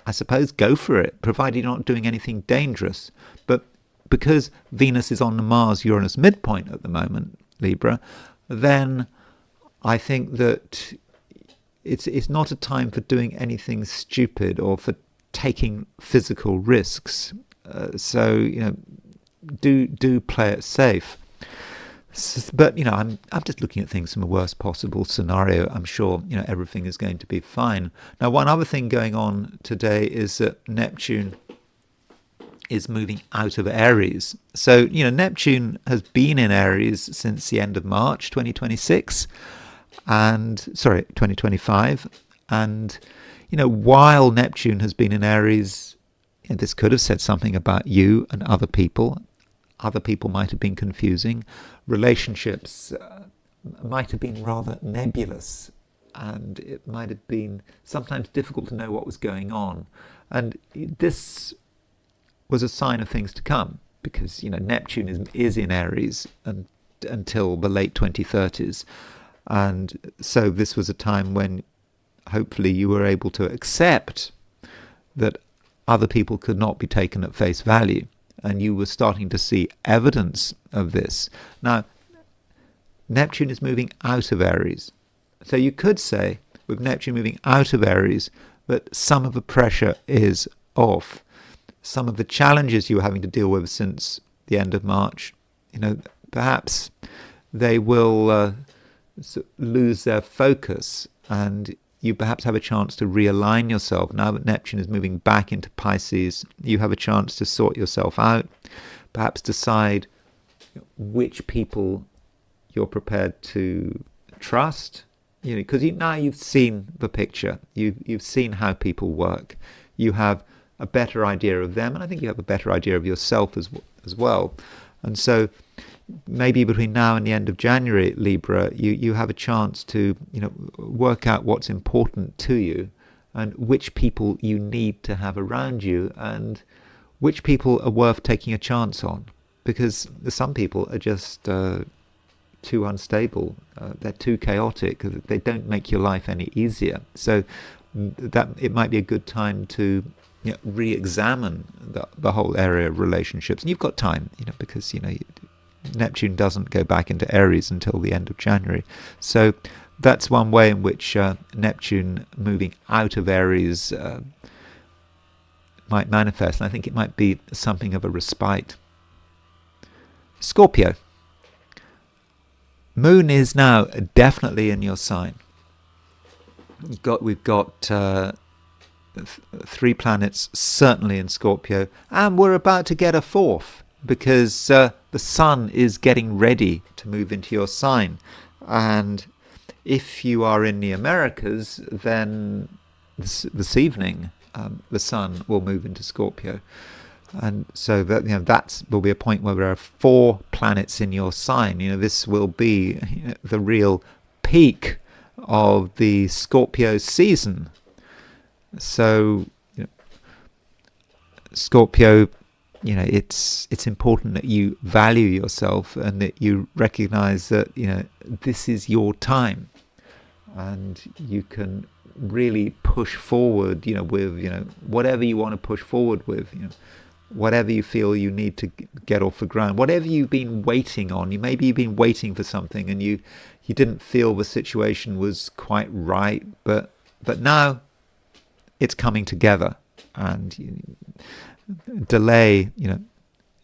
I suppose go for it, provided you're not doing anything dangerous. But because Venus is on the Mars-Uranus midpoint at the moment, Libra, then I think that it's not a time for doing anything stupid or for taking physical risks. So do play it safe. But I'm just looking at things from a worst possible scenario. I'm sure everything is going to be fine. Now, one other thing going on today is that Neptune is moving out of Aries. So Neptune has been in Aries since the end of March 2025, and while Neptune has been in Aries, this could have said something about you and other people. Other people might have been confusing. Relationships might have been rather nebulous, and it might have been sometimes difficult to know what was going on. And this was a sign of things to come, because Neptune is in Aries until the late 2030s. And so this was a time when hopefully you were able to accept that other people could not be taken at face value. And you were starting to see evidence of this. Now, Neptune is moving out of Aries. So you could say, with Neptune moving out of Aries, that some of the pressure is off. Some of the challenges you were having to deal with since the end of March, perhaps they will lose their focus, and you perhaps have a chance to realign yourself. Now that Neptune is moving back into Pisces, you have a chance to sort yourself out, perhaps decide which people you're prepared to trust, because now you've seen the picture, you've seen how people work, you have a better idea of them, and I think you have a better idea of yourself as well. And so maybe between now and the end of January, Libra, you have a chance to work out what's important to you and which people you need to have around you and which people are worth taking a chance on, because some people are just too unstable, they're too chaotic, they don't make your life any easier. So that it might be a good time to re-examine the whole area of relationships. And you've got time, because Neptune doesn't go back into Aries until the end of January. So that's one way in which Neptune moving out of Aries might manifest. And I think it might be something of a respite. Scorpio. Moon is now definitely in your sign. We've got 3 planets certainly in Scorpio, and we're about to get a 4th, because the sun is getting ready to move into your sign. And if you are in the Americas, then this evening the sun will move into Scorpio. And so that will be a point where there are 4 planets in your sign. This will be the real peak of the Scorpio season. So Scorpio, it's important that you value yourself and that you recognize that this is your time, and you can really push forward with whatever you want to push forward with, whatever you feel you need to get off the ground, whatever you've been waiting on. Maybe you've been waiting for something and you didn't feel the situation was quite right, but now it's coming together, and delay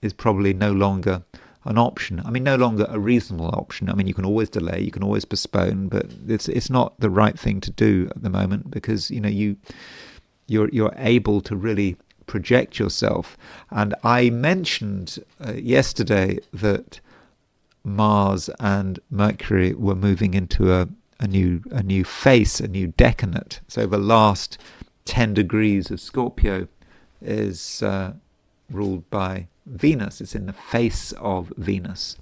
is probably no longer an option. I mean, no longer a reasonable option. I mean, you can always delay, you can always postpone, but it's not the right thing to do at the moment, because you're able to really project yourself. And I mentioned yesterday that Mars and Mercury were moving into a new face, a new decanate. So the last 10 degrees of Scorpio is ruled by Venus. It's in the face of Venus.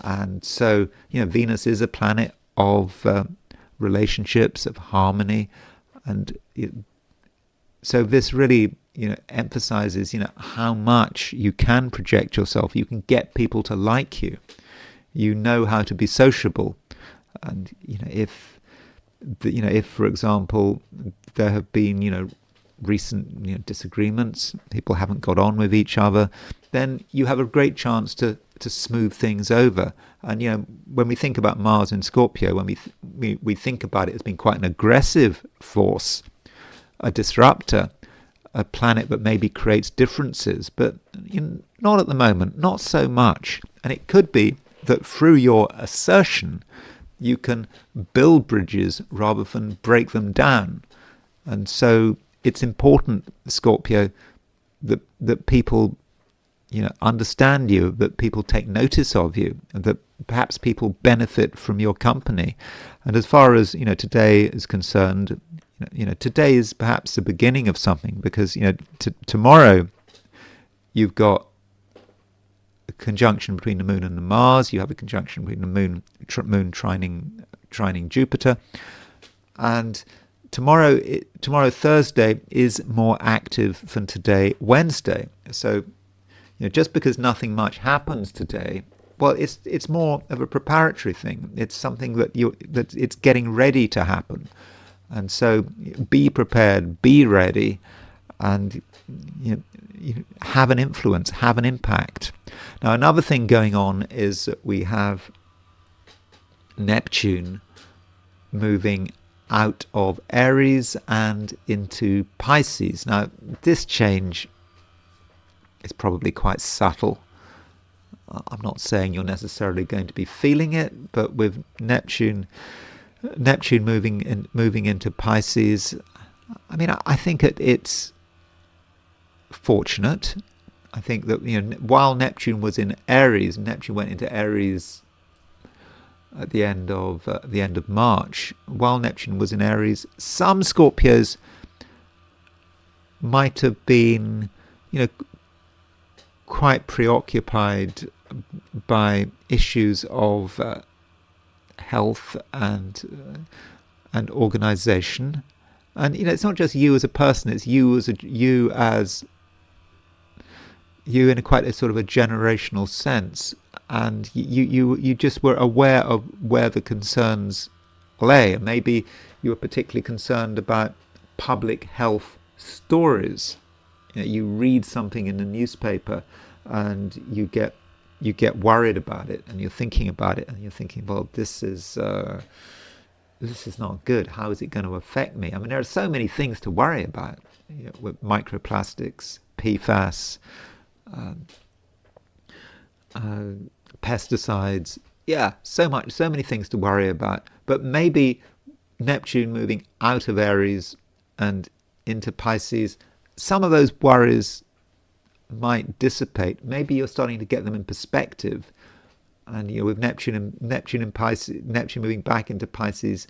And so, Venus is a planet of relationships, of harmony. And so this really, emphasizes, how much you can project yourself. You can get people to like you. You know how to be sociable. And, if, for example, there have been, recent disagreements, people haven't got on with each other, then you have a great chance to smooth things over. And when we think about Mars in Scorpio, when we think about it as being quite an aggressive force, a disruptor, a planet that maybe creates differences, but not at the moment, not so much. And it could be that through your assertion you can build bridges rather than break them down. And so it's important, Scorpio, that people understand you, that people take notice of you, and that perhaps people benefit from your company. And as far as today is concerned, today is perhaps the beginning of something, because tomorrow you've got a conjunction between the Moon and the Mars. You have a conjunction between the Moon trining Jupiter, and tomorrow Thursday is more active than today, Wednesday. So just because nothing much happens today, well, it's more of a preparatory thing. It's something that it's getting ready to happen. And so be prepared, be ready, and you have an influence, have an impact. Now, another thing going on is that we have Neptune moving out of Aries and into Pisces. Now, this change is probably quite subtle. I'm not saying you're necessarily going to be feeling it, but with Neptune moving into Pisces, I mean, I think it's fortunate. I think that while Neptune was in Aries, Neptune went into Aries at the end of March. While Neptune was in Aries, some Scorpios might have been, quite preoccupied by issues of health and organization. And it's not just you as a person; it's you in a quite a sort of a generational sense. And you just were aware of where the concerns lay. And maybe you were particularly concerned about public health stories. You read something in the newspaper and you get worried about it, and you're thinking about it, and you're thinking, well, this is not good. How is it going to affect me? I mean, there are so many things to worry about, with microplastics, PFAS, pesticides. Yeah, so many things to worry about. But maybe Neptune moving out of Aries and into Pisces, some of those worries might dissipate. Maybe you're starting to get them in perspective. And with Neptune in Pisces, Neptune moving back into Pisces,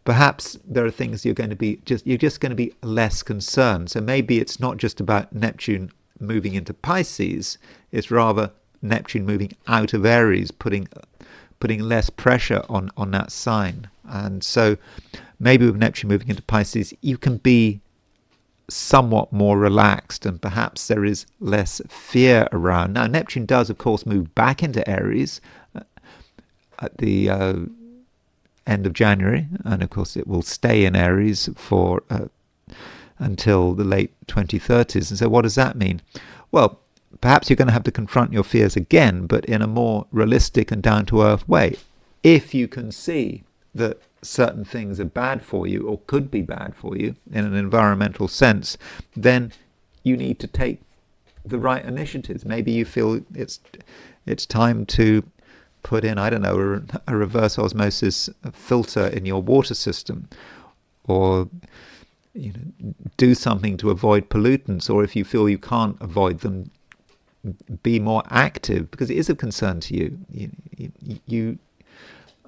perhaps there are things you're just going to be less concerned. So maybe it's not just about Neptune moving into Pisces, it's rather Neptune moving out of Aries, putting less pressure on that sign. And so maybe with Neptune moving into Pisces, you can be somewhat more relaxed, and perhaps there is less fear around. Now, Neptune does, of course, move back into Aries at the end of January, and of course it will stay in Aries for until the late 2030s. And so what does that mean? Well, perhaps you're going to have to confront your fears again, but in a more realistic and down-to-earth way. If you can see that certain things are bad for you, or could be bad for you in an environmental sense, then you need to take the right initiatives. Maybe you feel it's time to put in, I don't know, a reverse osmosis filter in your water system, or do something to avoid pollutants, or if you feel you can't avoid them, be more active, because it is of concern to you. You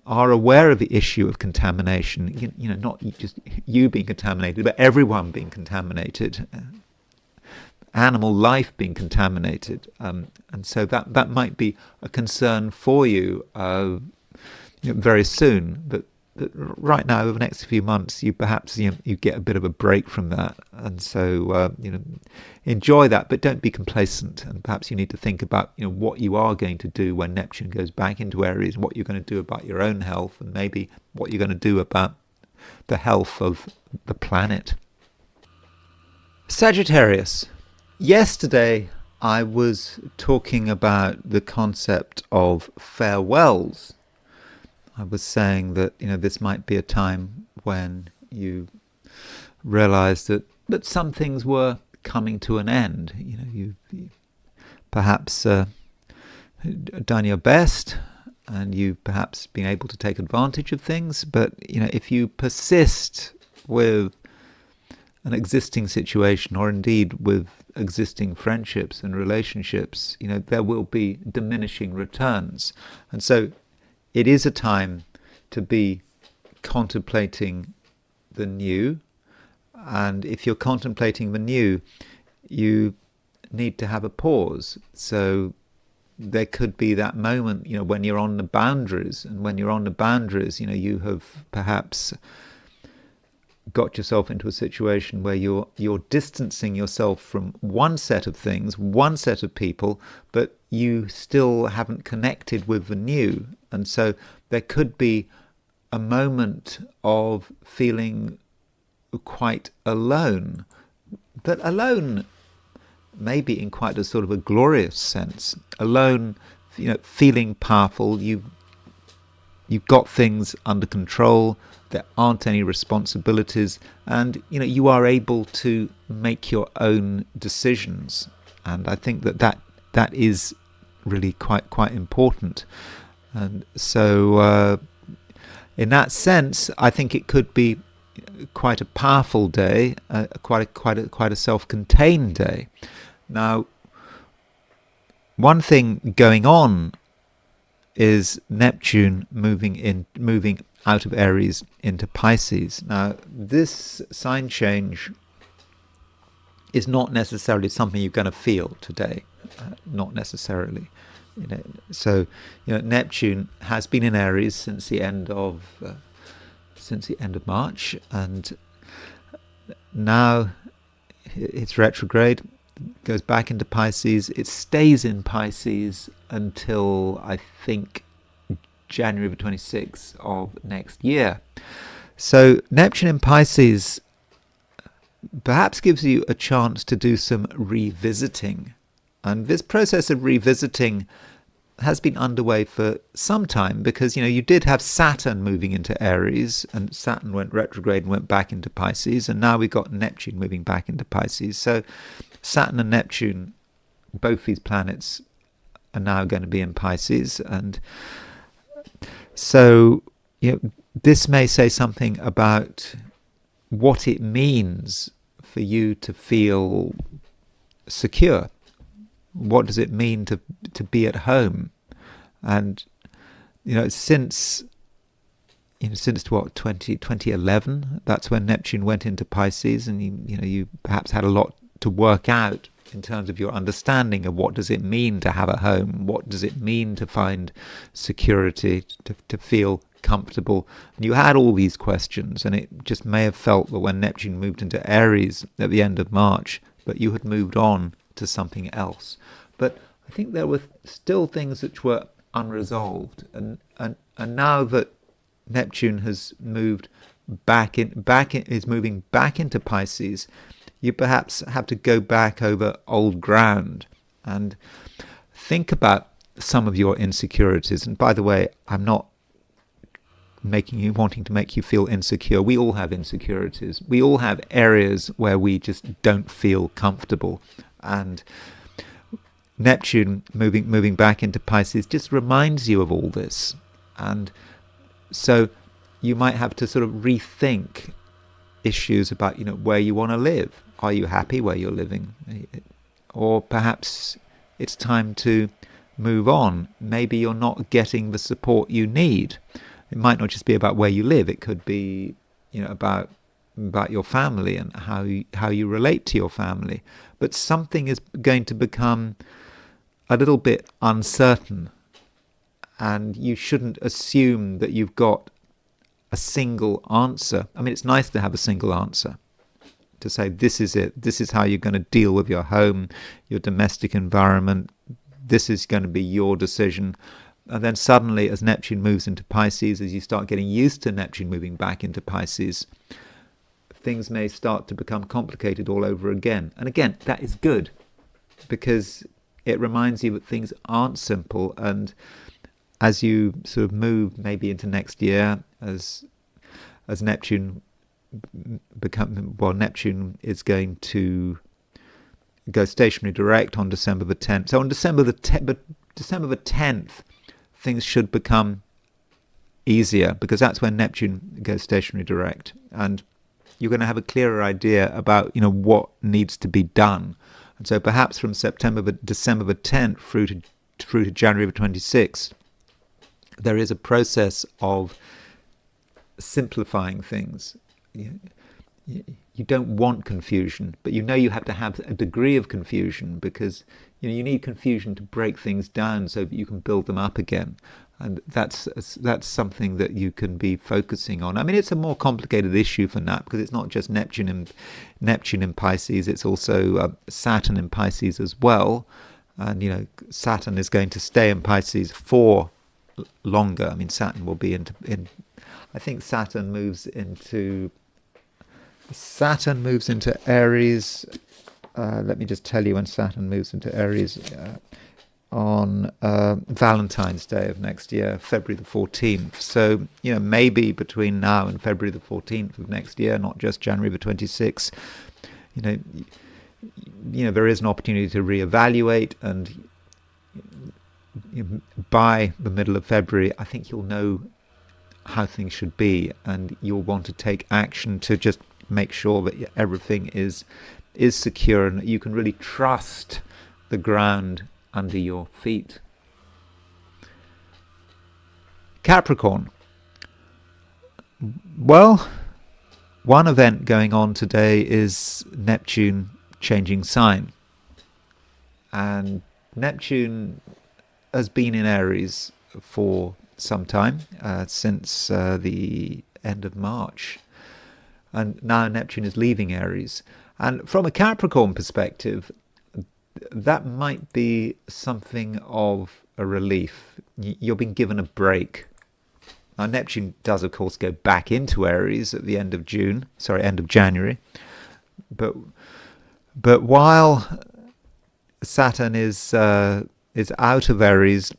are aware of the issue of contamination, not just you being contaminated, but everyone being contaminated, animal life being contaminated, and so that might be a concern for you very soon. But right now, over the next few months, you perhaps you get a bit of a break from that, and so enjoy that, but don't be complacent. And perhaps you need to think about what you are going to do when Neptune goes back into Aries, and what you're going to do about your own health, and maybe what you're going to do about the health of the planet. Sagittarius. Yesterday, I was talking about the concept of farewells. I was saying that this might be a time when you realize that some things were coming to an end. You perhaps done your best, and you've perhaps been able to take advantage of things. But if you persist with an existing situation, or indeed with existing friendships and relationships, there will be diminishing returns. And so it is a time to be contemplating the new. And if you're contemplating the new, you need to have a pause. So there could be that moment, when you're on the boundaries. And when you're on the boundaries, you have perhaps got yourself into a situation where you're distancing yourself from one set of things, one set of people, but you still haven't connected with the new. And so there could be a moment of feeling quite alone, but alone maybe in quite a sort of a glorious sense. Alone, feeling powerful. You've got things under control. There aren't any responsibilities, and you are able to make your own decisions. And I think that is really quite important. And so in that sense, I think it could be quite a powerful day, quite a self-contained day. Now, one thing going on is Neptune moving out of Aries into Pisces. Now, this sign change is not necessarily something you're going to feel today, not necessarily. So Neptune has been in Aries since the end of March, and now it's retrograde, goes back into Pisces. It stays in Pisces until I think January the 26th of next year. So Neptune in Pisces perhaps gives you a chance to do some revisiting. And this process of revisiting has been underway for some time, because you did have Saturn moving into Aries, and Saturn went retrograde and went back into Pisces, and now we've got Neptune moving back into Pisces. So Saturn and Neptune, both these planets, are now going to be in Pisces. And so this may say something about what it means for you to feel secure. What does it mean to be at home? And since 2011, that's when Neptune went into Pisces, and you perhaps had a lot to work out in terms of your understanding of what does it mean to have a home, what does it mean to find security, to feel comfortable. And you had all these questions, and it just may have felt that when Neptune moved into Aries at the end of March, that you had moved on to something else. But I think there were still things which were unresolved, and now that Neptune has moved is moving back into Pisces, you perhaps have to go back over old ground and think about some of your insecurities. And by the way, I'm not wanting to make you feel insecure. We all have insecurities. We all have areas where we just don't feel comfortable. And Neptune moving back into Pisces just reminds you of all this. And so you might have to sort of rethink issues about, where you want to live. Are you happy where you're living? Or perhaps it's time to move on. Maybe you're not getting the support you need. It might not just be about where you live. It could be, about your family and how you relate to your family. But something is going to become a little bit uncertain, and you shouldn't assume that you've got a single answer. I mean, it's nice to have a single answer, to say this is it, this is how you're going to deal with your home, your domestic environment, this is going to be your decision. And then suddenly, as Neptune moves into Pisces, as you start getting used to Neptune moving back into Pisces, things may start to become complicated all over again. And again, that is good, because it reminds you that things aren't simple. And as you sort of move maybe into next year, as Neptune Neptune is going to go stationary direct on December the 10th. So on December the 10th, things should become easier, because that's when Neptune goes stationary direct, and you're going to have a clearer idea about what needs to be done. And so perhaps from December the 10th through to January the 26th, there is a process of simplifying things. You don't want confusion, but you have to have a degree of confusion, because you need confusion to break things down so that you can build them up again. And that's something that you can be focusing on. I mean, it's a more complicated issue for Nat, because it's not just Neptune in Pisces, it's also Saturn in Pisces as well. And Saturn is going to stay in Pisces for longer. I mean, Saturn will be I think Saturn moves into Aries. Let me just tell you when Saturn moves into Aries. On Valentine's Day of next year, February the 14th. So, maybe between now and February the 14th of next year, not just January the 26th, there is an opportunity to reevaluate. And by the middle of February, I think you'll know how things should be, and you'll want to take action to just make sure that everything is secure, and that you can really trust the ground under your feet. Capricorn. Well, one event going on today is Neptune changing sign. And Neptune has been in Aries for some time, since the end of March. And now Neptune is leaving Aries. And from a Capricorn perspective, that might be something of a relief. You're being given a break. Now, Neptune does, of course, go back into Aries at the end of January. But while Saturn is out of Aries,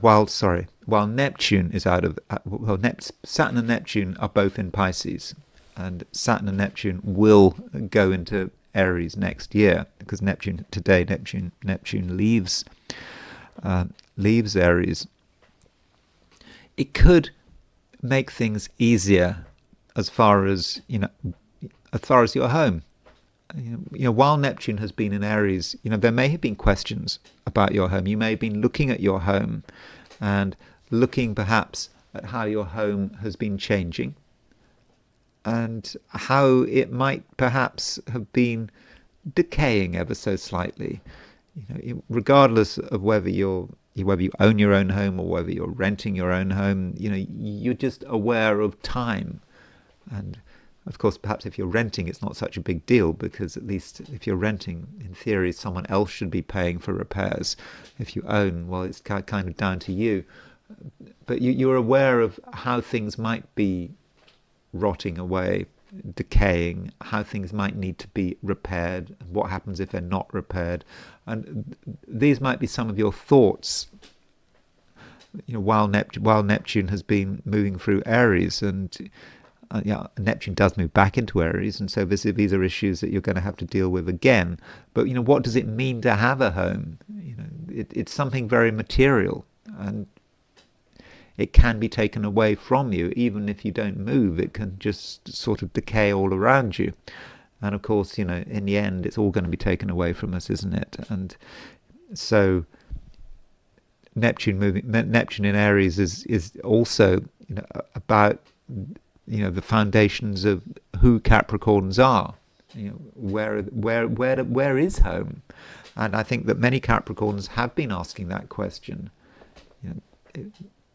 while Neptune is out of Saturn and Neptune are both in Pisces, and Saturn and Neptune will go into Aries next year, because Neptune leaves Aries. It could make things easier as far as your home. While Neptune has been in Aries, there may have been questions about your home. You may have been looking at your home and looking perhaps at how your home has been changing, and how it might perhaps have been decaying ever so slightly. Regardless of whether you own your own home or whether you're renting your own home, you're just aware of time. And of course, perhaps if you're renting, it's not such a big deal, because at least if you're renting, in theory, someone else should be paying for repairs. If you own, well, it's kind of down to you. But you're aware of how things might be rotting away, decaying, how things might need to be repaired, and what happens if they're not repaired. And these might be some of your thoughts, while Neptune has been moving through Aries. And Neptune does move back into Aries, and so these are issues that you're going to have to deal with again. But what does it mean to have a home? It's something very material, and it can be taken away from you. Even if you don't move, it can just sort of decay all around you. And of course, in the end, it's all going to be taken away from us, isn't it? And so Neptune in Aries is also about the foundations of who Capricorns are. Where is home? And I think that many Capricorns have been asking that question.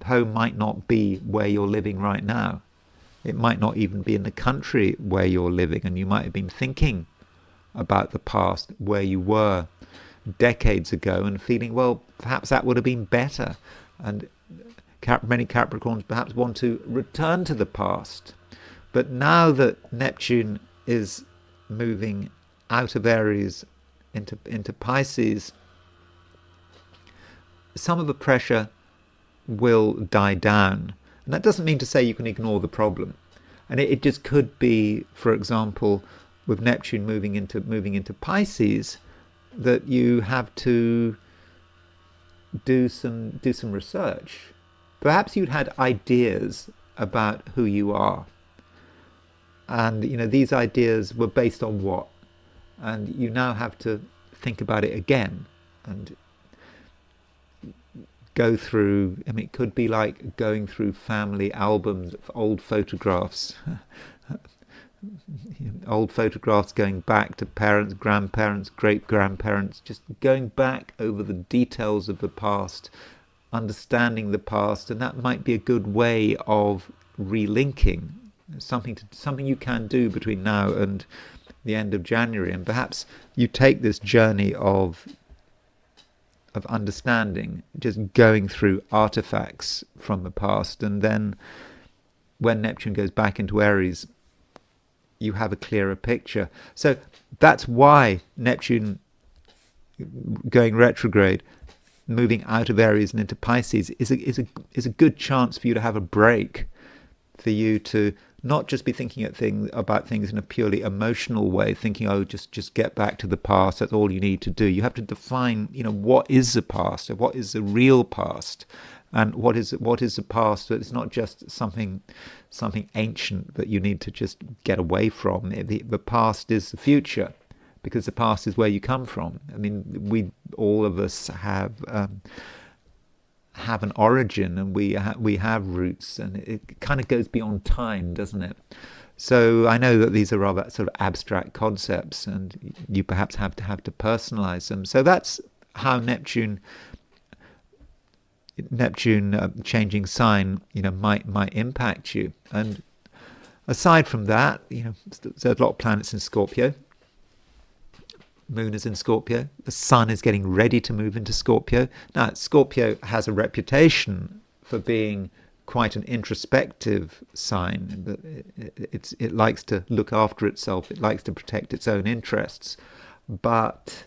Home might not be where you're living right now. It might not even be in the country where you're living, and you might have been thinking about the past, where you were decades ago, and feeling, well, perhaps that would have been better. And many Capricorns perhaps want to return to the past. But now that Neptune is moving out of Aries into Pisces, some of the pressure will die down. And that doesn't mean to say you can ignore the problem. And it just could be, for example, with Neptune moving into Pisces, that you have to do some research. Perhaps you'd had ideas about who you are, and these ideas were based on what, and you now have to think about it again and go through. It could be like going through family albums of old photographs. Old photographs going back to parents, grandparents, great-grandparents, just going back over the details of the past, understanding the past, and that might be a good way of relinking, something you can do between now and the end of January. And perhaps you take this journey of understanding, just going through artifacts from the past, and then when Neptune goes back into Aries, you have a clearer picture. So that's why Neptune going retrograde, moving out of Aries and into Pisces, is a good chance for you to have a break, for you to not just be thinking about things in a purely emotional way, thinking, oh, just get back to the past, that's all you need to do. You have to define, what is the past, what is the real past, and what is the past that it's not just something ancient that you need to just get away from. The past is the future, because the past is where you come from. All of us have an origin, and we have roots, and it kind of goes beyond time, doesn't it? So I know that these are rather sort of abstract concepts, and you perhaps have to personalize them. So that's how Neptune changing sign, might impact you. And aside from that, there's a lot of planets in Scorpio. Moon is in Scorpio. The Sun is getting ready to move into Scorpio. Now, Scorpio has a reputation for being quite an introspective sign. It likes to look after itself. It likes to protect its own interests. But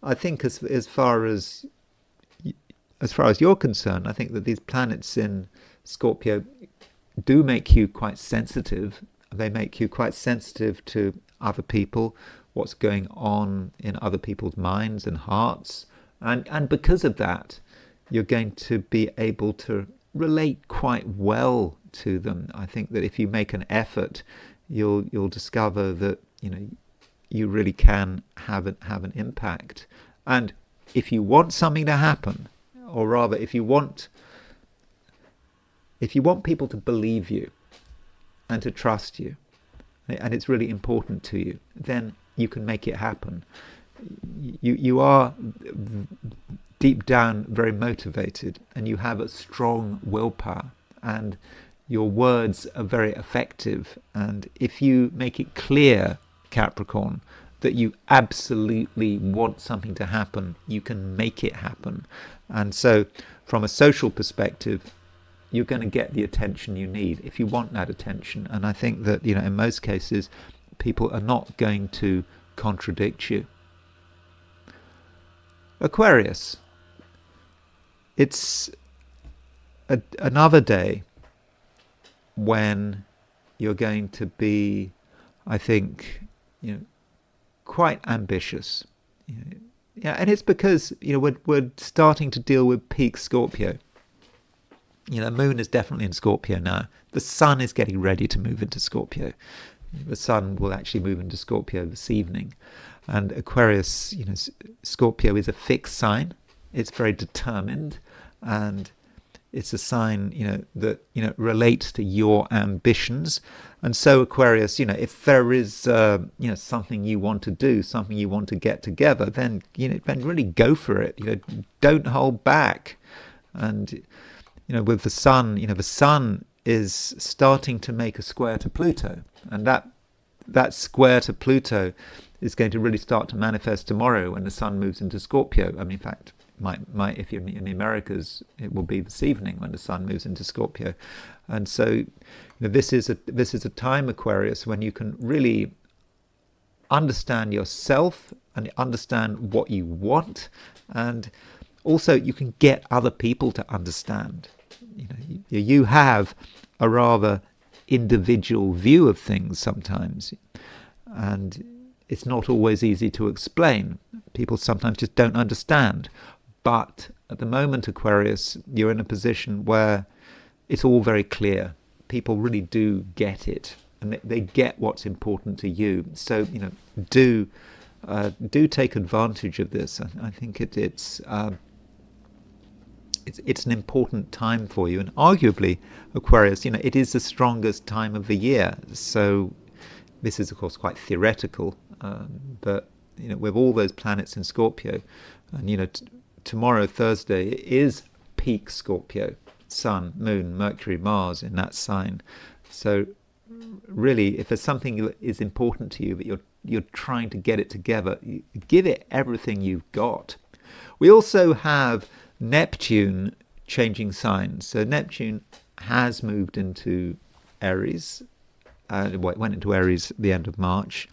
I think as far as you're concerned, I think that these planets in Scorpio do make you quite sensitive. They make you quite sensitive to other people, what's going on in other people's minds and hearts. And because of that, you're going to be able to relate quite well to them. I think that if you make an effort, you'll discover that you really can have an impact. And if you want something to happen, or rather, if you want people to believe you and to trust you, and it's really important to you, then you can make it happen. You are deep down very motivated, and you have a strong willpower, and your words are very effective. And if you make it clear, Capricorn, that you absolutely want something to happen, you can make it happen. And so from a social perspective, you're going to get the attention you need if you want that attention. And I think that in most cases people are not going to contradict you. Aquarius, it's another day when you're going to be, I think, quite ambitious. And it's because we're starting to deal with peak Scorpio. Moon is definitely in Scorpio now. The Sun is getting ready to move into Scorpio. The Sun will actually move into Scorpio this evening. And Aquarius, Scorpio is a fixed sign. It's very determined, and it's a sign, that, relates to your ambitions. And so Aquarius, if there is, something you want to do, something you want to get together, then, then really go for it. Don't hold back. And, with the Sun, the Sun is starting to make a square to Pluto. And that square to Pluto is going to really start to manifest tomorrow when the Sun moves into Scorpio. I mean, in fact, might if you're in the Americas, it will be this evening when the Sun moves into Scorpio. And so this is a time, Aquarius, when you can really understand yourself and understand what you want, and also you can get other people to understand. You have a rather individual view of things sometimes, and it's not always easy to explain. People sometimes just don't understand. But at the moment, Aquarius, you're in a position where it's all very clear. People really do get it, and they get what's important to you. So, do take advantage of this. I think it's an important time for you, and arguably, Aquarius, it is the strongest time of the year. So this is, of course, quite theoretical, but with all those planets in Scorpio, and tomorrow, Thursday, is peak Scorpio, Sun, Moon, Mercury, Mars in that sign. So really, if there's something that is important to you, but you're trying to get it together, give it everything you've got. We also have Neptune changing signs. So Neptune has moved into Aries. It went into Aries at the end of March.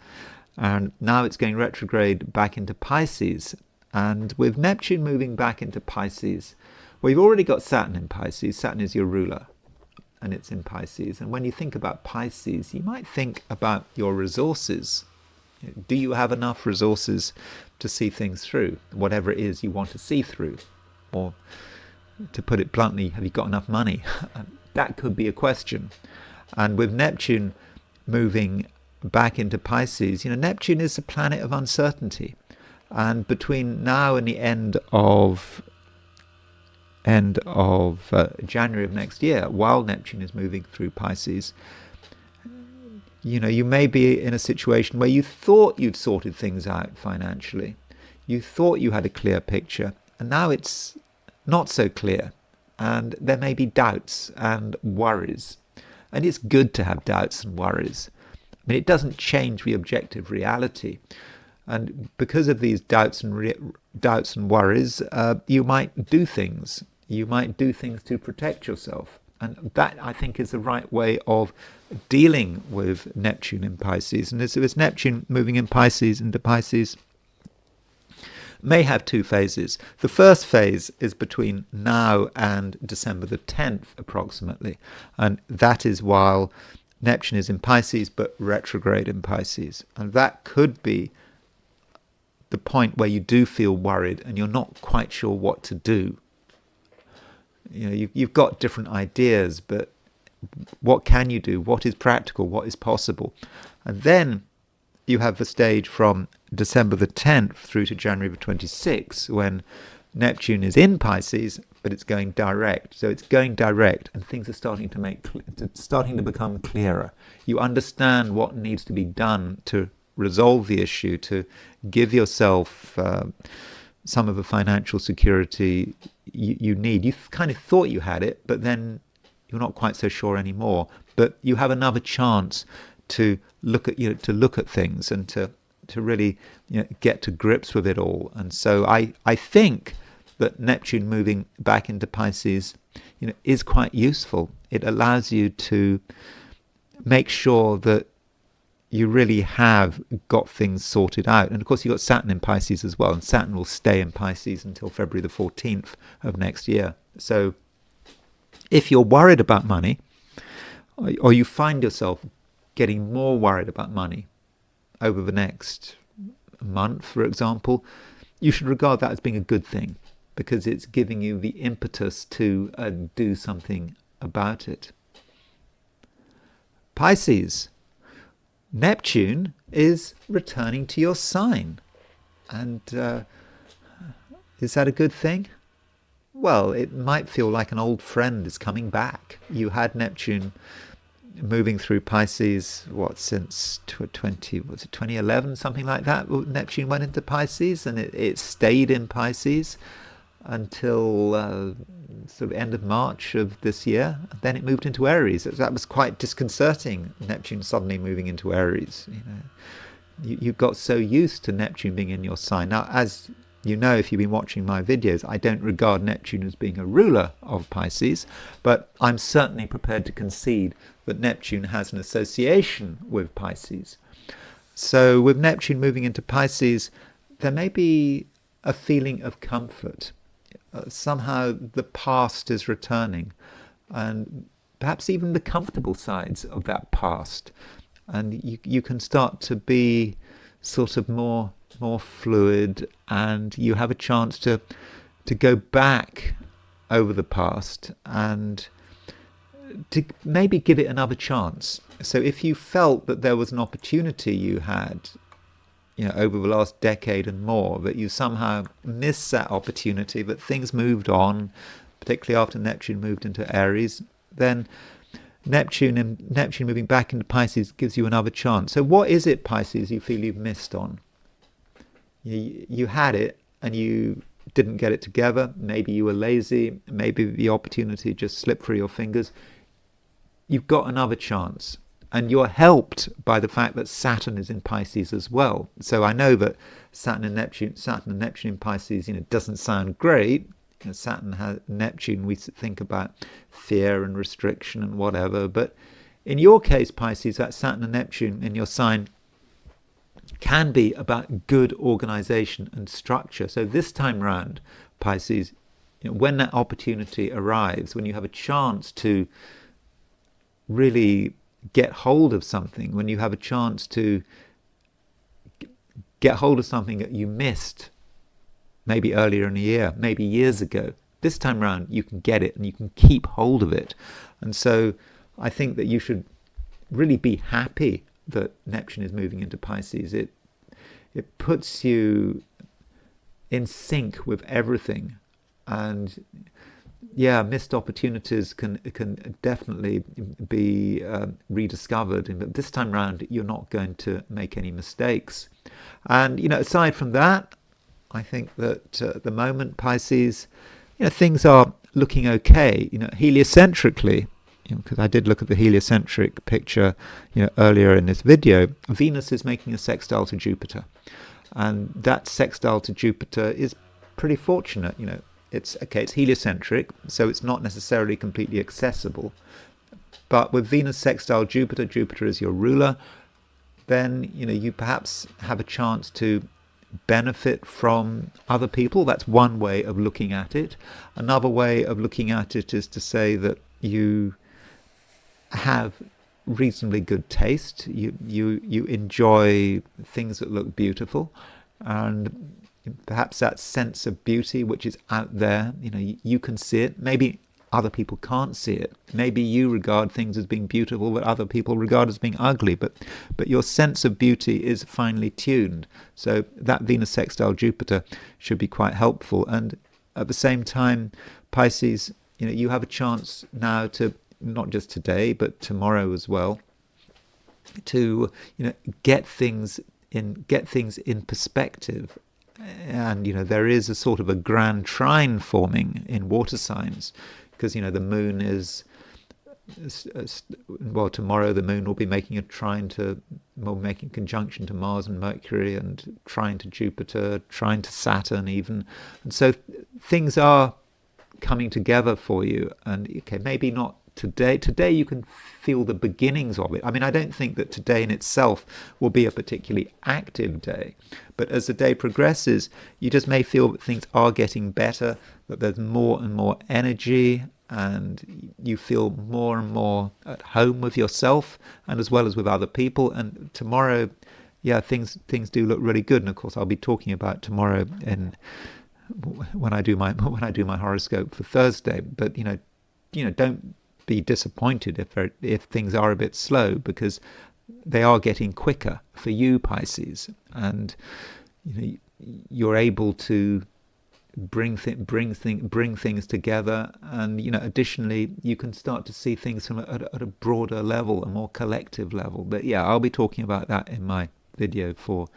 And now it's going retrograde back into Pisces. And with Neptune moving back into Pisces, well, you've already got Saturn in Pisces. Saturn is your ruler, and it's in Pisces. And when you think about Pisces, you might think about your resources. Do you have enough resources to see things through, whatever it is you want to see through? Or to put it bluntly, have you got enough money? That could be a question. And with Neptune moving back into Pisces, Neptune is a planet of uncertainty. And between now and the end of January of next year, while Neptune is moving through Pisces, you may be in a situation where you thought you'd sorted things out financially. You thought you had a clear picture, and now it's not so clear. And there may be doubts and worries. And it's good to have doubts and worries. I mean, it doesn't change the objective reality. And because of these doubts and worries, you might do things. You might do things to protect yourself. And that, I think, is the right way of dealing with Neptune in Pisces. And as Neptune moving in Pisces into Pisces may have two phases. The first phase is between now and December the 10th, approximately. And that is while Neptune is in Pisces, but retrograde in Pisces. And that could be the point where you do feel worried and you're not quite sure what to do. You've got different ideas, but what can you do? What is practical? What is possible? And then you have the stage from December the 10th through to January the 26th, when Neptune is in Pisces, but it's going direct. So it's going direct, and things are starting to become clearer. You understand what needs to be done to resolve the issue, to give yourself some of the financial security you need. You kind of thought you had it, but then you're not quite so sure anymore. But you have another chance to look at things and to really get to grips with it all. And so I think that Neptune moving back into Pisces is quite useful. It allows you to make sure that you really have got things sorted out. And of course, you've got Saturn in Pisces as well, and Saturn will stay in Pisces until February the 14th of next year. So if you're worried about money, or you find yourself getting more worried about money over the next month, for example, you should regard that as being a good thing. because it's giving you the impetus to do something about it. Pisces, Neptune is returning to your sign. And is that a good thing? Well, it might feel like an old friend is coming back. You had Neptune moving through Pisces, since 2011, something like that. Neptune went into Pisces, and it stayed in Pisces until sort of end of March of this year. Then it moved into Aries. That was quite disconcerting, Neptune suddenly moving into Aries. You got so used to Neptune being in your sign. Now, as you know, if you've been watching my videos, I don't regard Neptune as being a ruler of Pisces, but I'm certainly prepared to concede that Neptune has an association with Pisces. So with Neptune moving into Pisces, there may be a feeling of comfort. Somehow the past is returning, and perhaps even the comfortable sides of that past. And you can start to be sort of more fluid, and you have a chance to go back over the past and to maybe give it another chance. So if you felt that there was an opportunity you had, over the last decade and more, that you somehow missed that opportunity, but things moved on, particularly after Neptune moved into Aries, then Neptune moving back into Pisces gives you another chance. So what is it, Pisces, you feel you've missed on? You had it and you didn't get it together. Maybe you were lazy. Maybe the opportunity just slipped through your fingers. You've got another chance. And you're helped by the fact that Saturn is in Pisces as well. So I know that Saturn and Neptune in Pisces, doesn't sound great. Saturn has Neptune, we think about fear and restriction and whatever. But in your case, Pisces, that Saturn and Neptune in your sign can be about good organization and structure. So this time round, Pisces, when that opportunity arrives, when you have a chance to really get hold of something, when you have a chance to get hold of something that you missed maybe earlier in the year, maybe years ago, this time round you can get it and you can keep hold of it. And so I think that you should really be happy that Neptune is moving into Pisces. It puts you in sync with everything, and missed opportunities can definitely be rediscovered. But this time round, you're not going to make any mistakes. And aside from that, I think that at the moment, Pisces, things are looking okay. Heliocentrically, because I did look at the heliocentric picture, earlier in this video. Venus is making a sextile to Jupiter, and that sextile to Jupiter is pretty fortunate. It's heliocentric, so it's not necessarily completely accessible. But with Venus sextile Jupiter, Jupiter is your ruler, then you perhaps have a chance to benefit from other people. That's one way of looking at it. Another way of looking at it is to say that you have reasonably good taste. You enjoy things that look beautiful, and perhaps that sense of beauty which is out there, you can see it. Maybe other people can't see it. Maybe you regard things as being beautiful that other people regard as being ugly, but your sense of beauty is finely tuned. So that Venus sextile Jupiter should be quite helpful. And at the same time, Pisces, you have a chance now to, not just today but tomorrow as well, to get things in perspective. And there is a sort of a grand trine forming in water signs, because the moon is tomorrow the moon will be making a conjunction to Mars and Mercury, and trine to Jupiter, trine to Saturn even. And so things are coming together for you. And maybe not today. Today you can feel the beginnings of it. I mean, I don't think that today in itself will be a particularly active day, but as the day progresses, you just may feel that things are getting better, that there's more and more energy, and you feel more and more at home with yourself and as well as with other people. And tomorrow, things do look really good. And of course, I'll be talking about tomorrow in when I do my horoscope for Thursday. But don't be disappointed if things are a bit slow, because they are getting quicker for you, Pisces, and you're able to bring things together, and additionally you can start to see things from at a broader level, a more collective level. But yeah, I'll be talking about that in my video for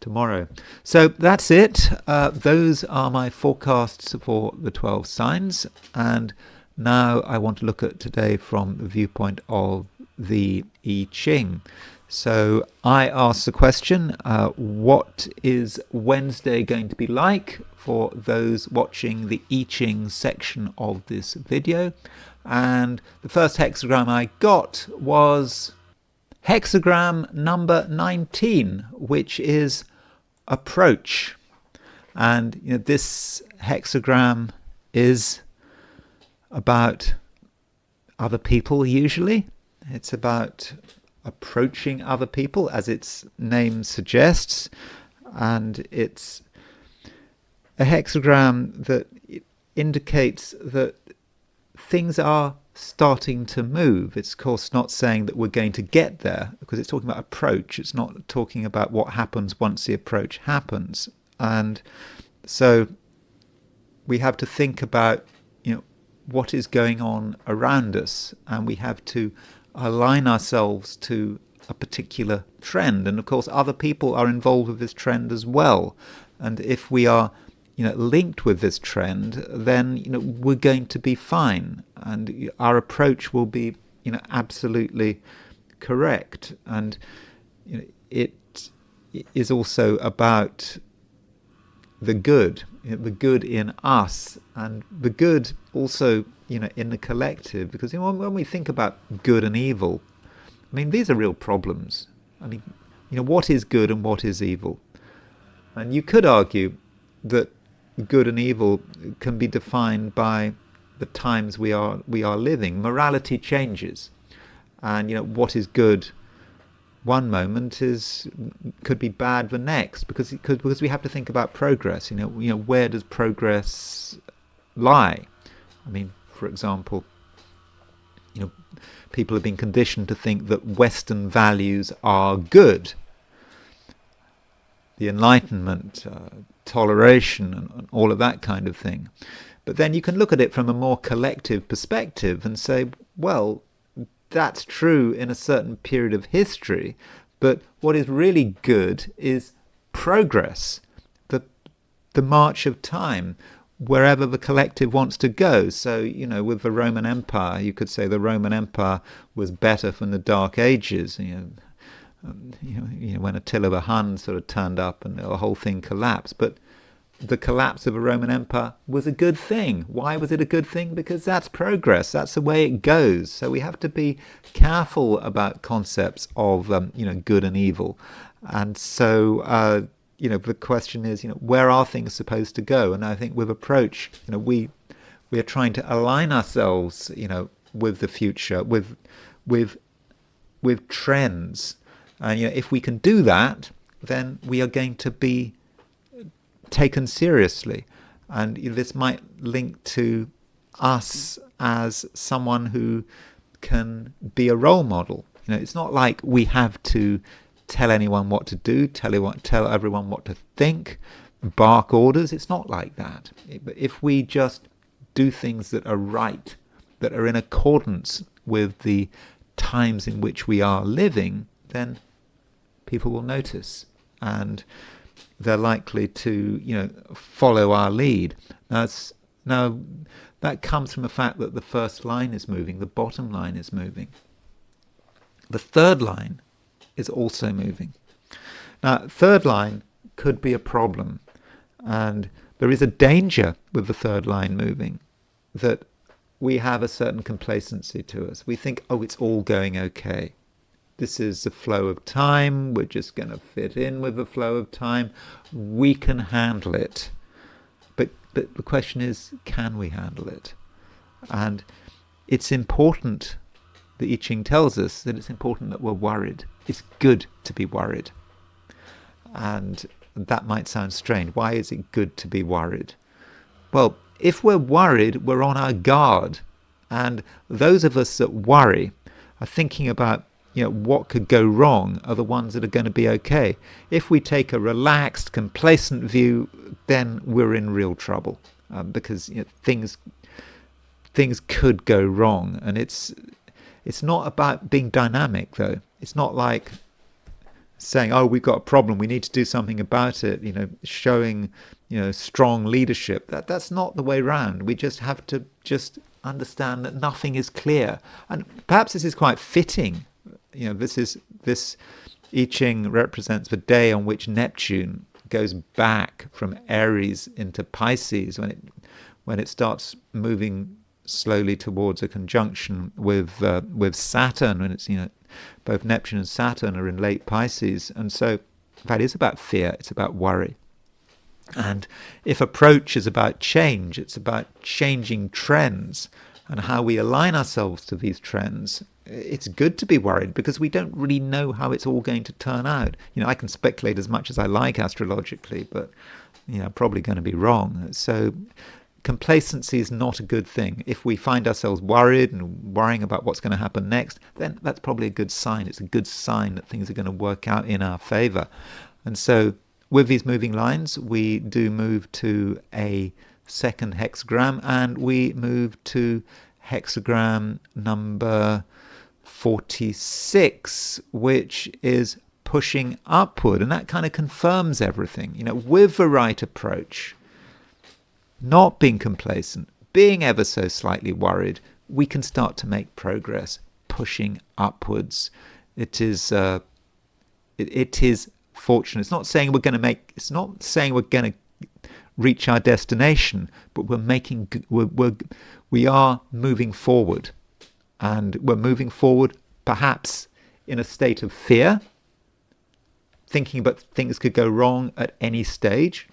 tomorrow. So that's it. Those are my forecasts for the 12 signs, and now I want to look at today from the viewpoint of the I Ching. So I asked the question, what is Wednesday going to be like for those watching the I Ching section of this video? And the first hexagram I got was hexagram number 19, which is approach. And this hexagram is about other people. Usually it's about approaching other people, as its name suggests, and it's a hexagram that indicates that things are starting to move. It's of course not saying that we're going to get there, because it's talking about approach. It's not talking about what happens once the approach happens. And so we have to think about what is going on around us, and we have to align ourselves to a particular trend. And of course other people are involved with this trend as well, and if we are linked with this trend, then we're going to be fine, and our approach will be absolutely correct. And it is also about the good in us, and the good also in the collective, because when we think about good and evil, I mean, these are real problems. I mean, what is good and what is evil? And you could argue that good and evil can be defined by the times we are living. Morality changes, and what is good one moment could be bad the next, because we have to think about progress. Where does progress lie? I mean, for example, people have been conditioned to think that Western values are good. The Enlightenment, toleration, and all of that kind of thing. But then you can look at it from a more collective perspective and say, well, that's true in a certain period of history, but what is really good is progress, the march of time, wherever the collective wants to go. So, with the Roman Empire, you could say the Roman Empire was better from the Dark Ages, when Attila the Hun sort of turned up and the whole thing collapsed. But the collapse of the Roman Empire was a good thing. Why was it a good thing? Because that's progress. That's the way it goes. So we have to be careful about concepts of good and evil. And so the question is, where are things supposed to go? And I think with approach, we are trying to align ourselves, with the future, with trends. And if we can do that, then we are going to be taken seriously. And this might link to us as someone who can be a role model. It's not like we have to tell anyone what to do, tell everyone what to think, bark orders. It's not like that. But if we just do things that are right, that are in accordance with the times in which we are living, then people will notice, and they're likely to, follow our lead. Now, that comes from the fact that the first line is moving, the bottom line is moving. The third line is also moving. Now, third line could be a problem, and there is a danger with the third line moving, that we have a certain complacency to us. We think, oh, it's all going okay. This is the flow of time. We're just going to fit in with the flow of time. We can handle it. But the question is, can we handle it? And it's important, the I Ching tells us, that it's important that we're worried. It's good to be worried. And that might sound strange. Why is it good to be worried? Well, if we're worried, we're on our guard. And those of us that worry are thinking about, what could go wrong are the ones that are going to be okay. If we take a relaxed, complacent view, then we're in real trouble, because things could go wrong. And it's not about being dynamic, though. It's not like saying, oh, we've got a problem, we need to do something about it, showing strong leadership. That's not the way round. We just have to understand that nothing is clear. And perhaps this is quite fitting. This I Ching represents the day on which Neptune goes back from Aries into Pisces, when it starts moving slowly towards a conjunction with Saturn, when it's both Neptune and Saturn are in late Pisces. And so that is about fear, it's about worry. And if approach is about change, it's about changing trends and how we align ourselves to these trends. It's good to be worried because we don't really know how it's all going to turn out. I can speculate as much as I like astrologically, but I'm probably going to be wrong. So complacency is not a good thing. If we find ourselves worried and worrying about what's going to happen next, then that's probably a good sign. It's a good sign that things are going to work out in our favor. And so with these moving lines, we do move to a second hexagram, and we move to hexagram number 46, which is pushing upward. And that kind of confirms everything. With the right approach, not being complacent, being ever so slightly worried, we can start to make progress, pushing upwards. It is fortunate. It's not saying we're going to reach our destination, but we are moving forward, and we're moving forward perhaps in a state of fear, thinking about things could go wrong at any stage.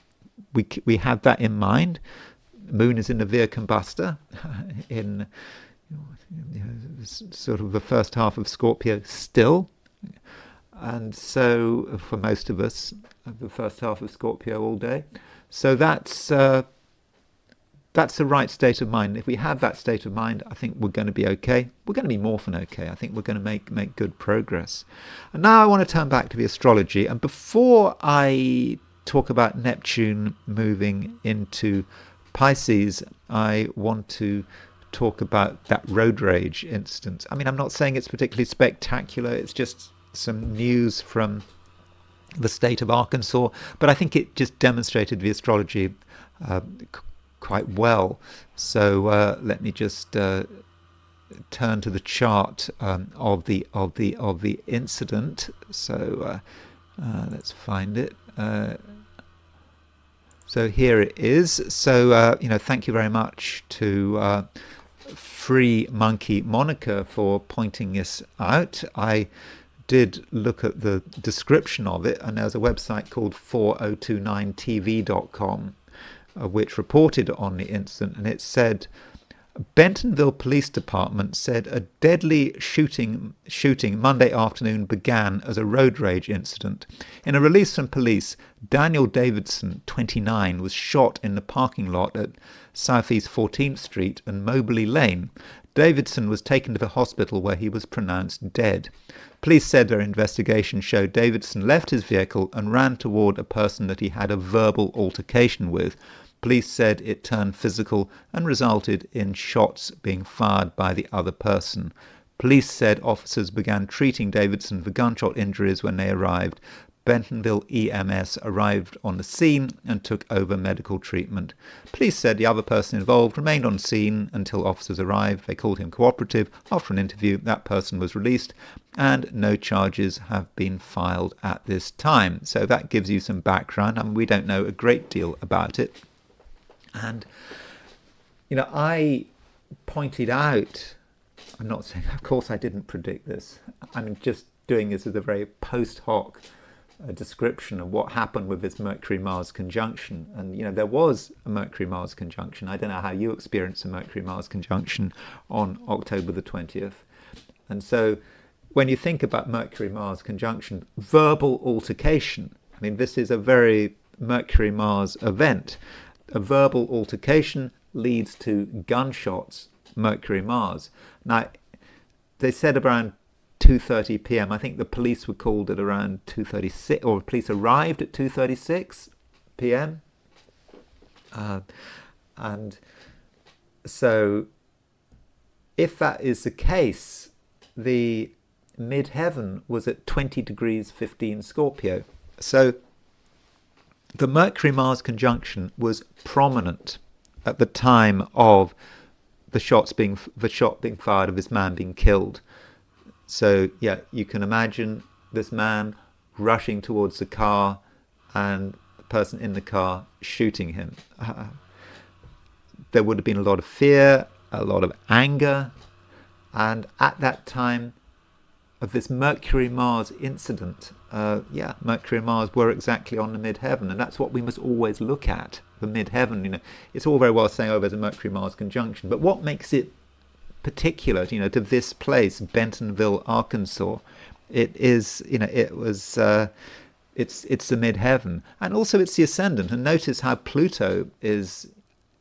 We have that in mind. Moon is in the Via Combusta, in sort of the first half of Scorpio still. And so for most of us, the first half of Scorpio all day. So that's the right state of mind. If we have that state of mind, I think we're going to be okay. We're going to be more than okay. I think we're going to make good progress. And now I want to turn back to the astrology. And before I talk about Neptune moving into Pisces, I want to talk about that road rage incident. I mean, I'm not saying it's particularly spectacular. It's just some news from the state of Arkansas, but I think it just demonstrated the astrology quite well. So let me just turn to the chart of the incident. So let's find it. So here it is. So thank you very much to Free Monkey Monica for pointing this out. I did look at the description of it, and there's a website called 4029tv.com which reported on the incident, and it said Bentonville Police Department said a deadly shooting Monday afternoon began as a road rage incident. In a release from police, Daniel Davidson, 29, was shot in the parking lot at Southeast 14th Street and Moberly Lane. Davidson was taken to the hospital where he was pronounced dead. Police said their investigation showed Davidson left his vehicle and ran toward a person that he had a verbal altercation with. Police said it turned physical and resulted in shots being fired by the other person. Police said officers began treating Davidson for gunshot injuries when they arrived. Bentonville EMS arrived on the scene and took over medical treatment. Police said the other person involved remained on scene until officers arrived. They called him cooperative. After an interview, that person was released, and no charges have been filed at this time. So that gives you some background. I mean, we don't know a great deal about it. And, I pointed out, I'm not saying, of course I didn't predict this. I'm just doing this as a very post hoc description of what happened with this Mercury-Mars conjunction. And, there was a Mercury-Mars conjunction. I don't know how you experienced a Mercury-Mars conjunction on October the 20th. And so when you think about Mercury-Mars conjunction, verbal altercation, I mean, this is a very Mercury-Mars event. a verbal altercation leads to gunshots, Mercury, Mars. Now, they said around 2:30 p.m. I think the police were called at around 2:36, or police arrived at 2:36 p.m. And so, if that is the case, the midheaven was at 20 degrees 15 Scorpio. So the Mercury-Mars conjunction was prominent at the time of the shot being fired, of this man being killed. So yeah, you can imagine this man rushing towards the car and the person in the car shooting him. There would have been a lot of fear, a lot of anger, and at that time of this Mercury-Mars incident, Mercury and Mars were exactly on the midheaven, and that's what we must always look at, the midheaven. You know, it's all very well saying, oh, there's a Mercury-Mars conjunction, but what makes it particular, you know, to this place, Bentonville, Arkansas? It is, you know, it's the midheaven, and also it's the ascendant. And notice how Pluto is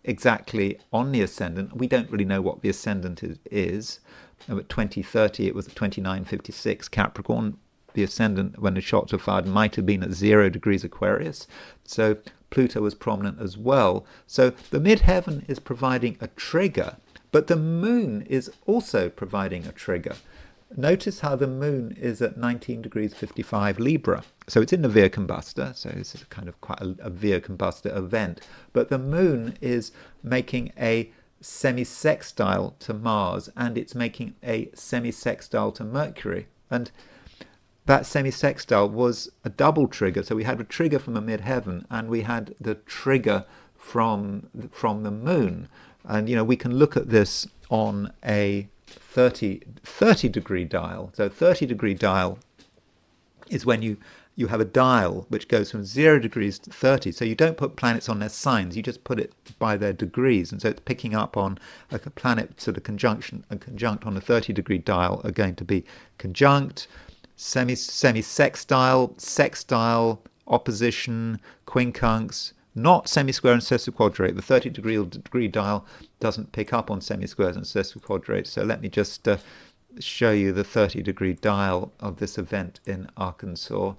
exactly on the ascendant. We don't really know what the ascendant is. At 2030, it was at 2956 Capricorn. The ascendant, when the shots were fired, might have been at 0 degrees Aquarius. So Pluto was prominent as well. So the midheaven is providing a trigger, but the moon is also providing a trigger. Notice how the moon is at 19 degrees 55 Libra. So it's in the Via Combusta, so this is kind of quite a Via Combusta event. But the moon is making a semi-sextile to Mars, and it's making a semi-sextile to Mercury. And that semi-sextile was a double trigger. So we had a trigger from the midheaven, and we had the trigger from the moon. And, you know, we can look at this on a 30 degree dial. So 30 degree dial is when you have a dial which goes from 0 degrees to 30. So you don't put planets on their signs, you just put it by their degrees. And so it's picking up on a planet sort of conjunct on a 30 degree dial are going to be conjunct, semi-sextile, sextile, opposition, quincunx, not semi-square and sesquiquadrate. The 30 degree dial doesn't pick up on semi-squares and sesquiquadrates. So let me just show you the 30 degree dial of this event in Arkansas.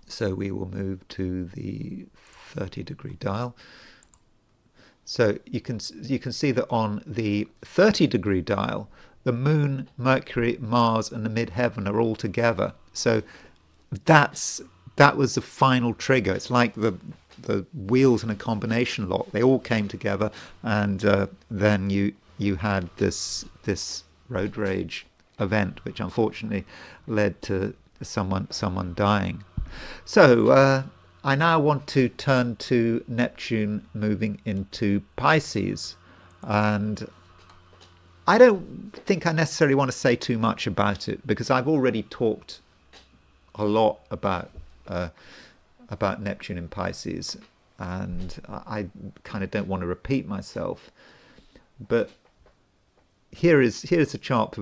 So we will move to the 30 degree dial. So you can see that on the 30 degree dial, the moon, Mercury, Mars, and the midheaven are all together. So that was the final trigger. It's like the wheels in a combination lock. They all came together, and then you had this road rage event, which unfortunately led to someone dying. So I now want to turn to Neptune moving into Pisces, and I don't think I necessarily want to say too much about it, because I've already talked a lot about Neptune in Pisces, and I kind of don't want to repeat myself. But here's a chart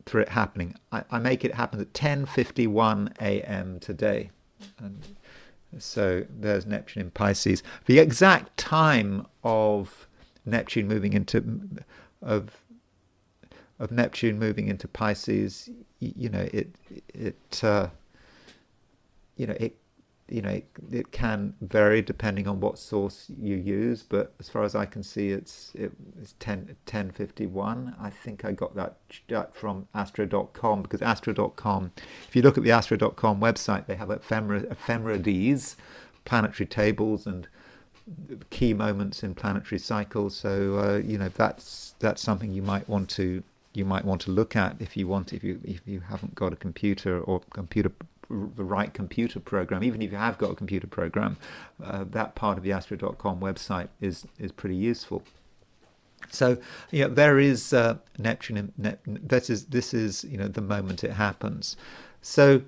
for it happening. I make it happen at 10:51 a.m. today, and so there's Neptune in Pisces. The exact time of Neptune moving into Neptune moving into Pisces, it can vary depending on what source you use, but as far as I can see, it's 10:51. I think I got that from Astro.com, because Astro.com, if you look at the Astro.com website, they have ephemerides, planetary tables, and key moments in planetary cycles. So that's something you might want to look at if you haven't got a computer or the right computer program. Even if you have got a computer program, that part of the Astro.com website is pretty useful. So there is Neptune. This is the moment it happens. So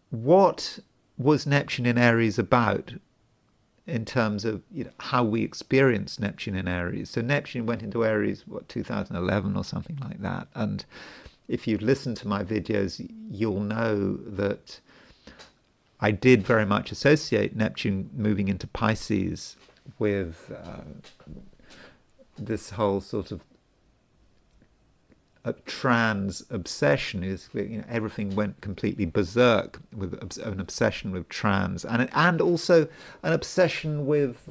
what was Neptune in Aries about in terms of how we experience Neptune in Aries? So Neptune went into Aries 2011 or something like that, and if you listen to my videos, you'll know that I did very much associate Neptune moving into Pisces with this whole sort of a trans obsession. Is, you know, everything went completely berserk with an obsession with trans, and also an obsession with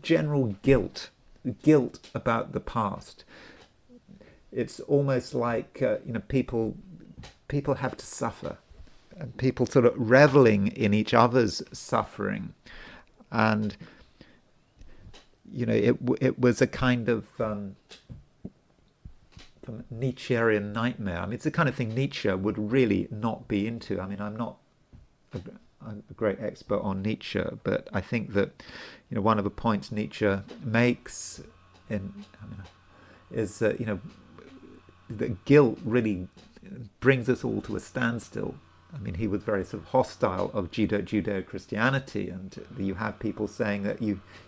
general guilt about the past. It's almost like you know, people have to suffer, and people sort of reveling in each other's suffering, and you know, it was a kind of Nietzschean nightmare. I mean, it's the kind of thing Nietzsche would really not be into. I mean, I'm not a great expert on Nietzsche, but I think that, you know, one of the points Nietzsche makes is that, you know, that guilt really brings us all to a standstill. I mean, he was very sort of hostile of Judeo-Christianity, and you have people saying that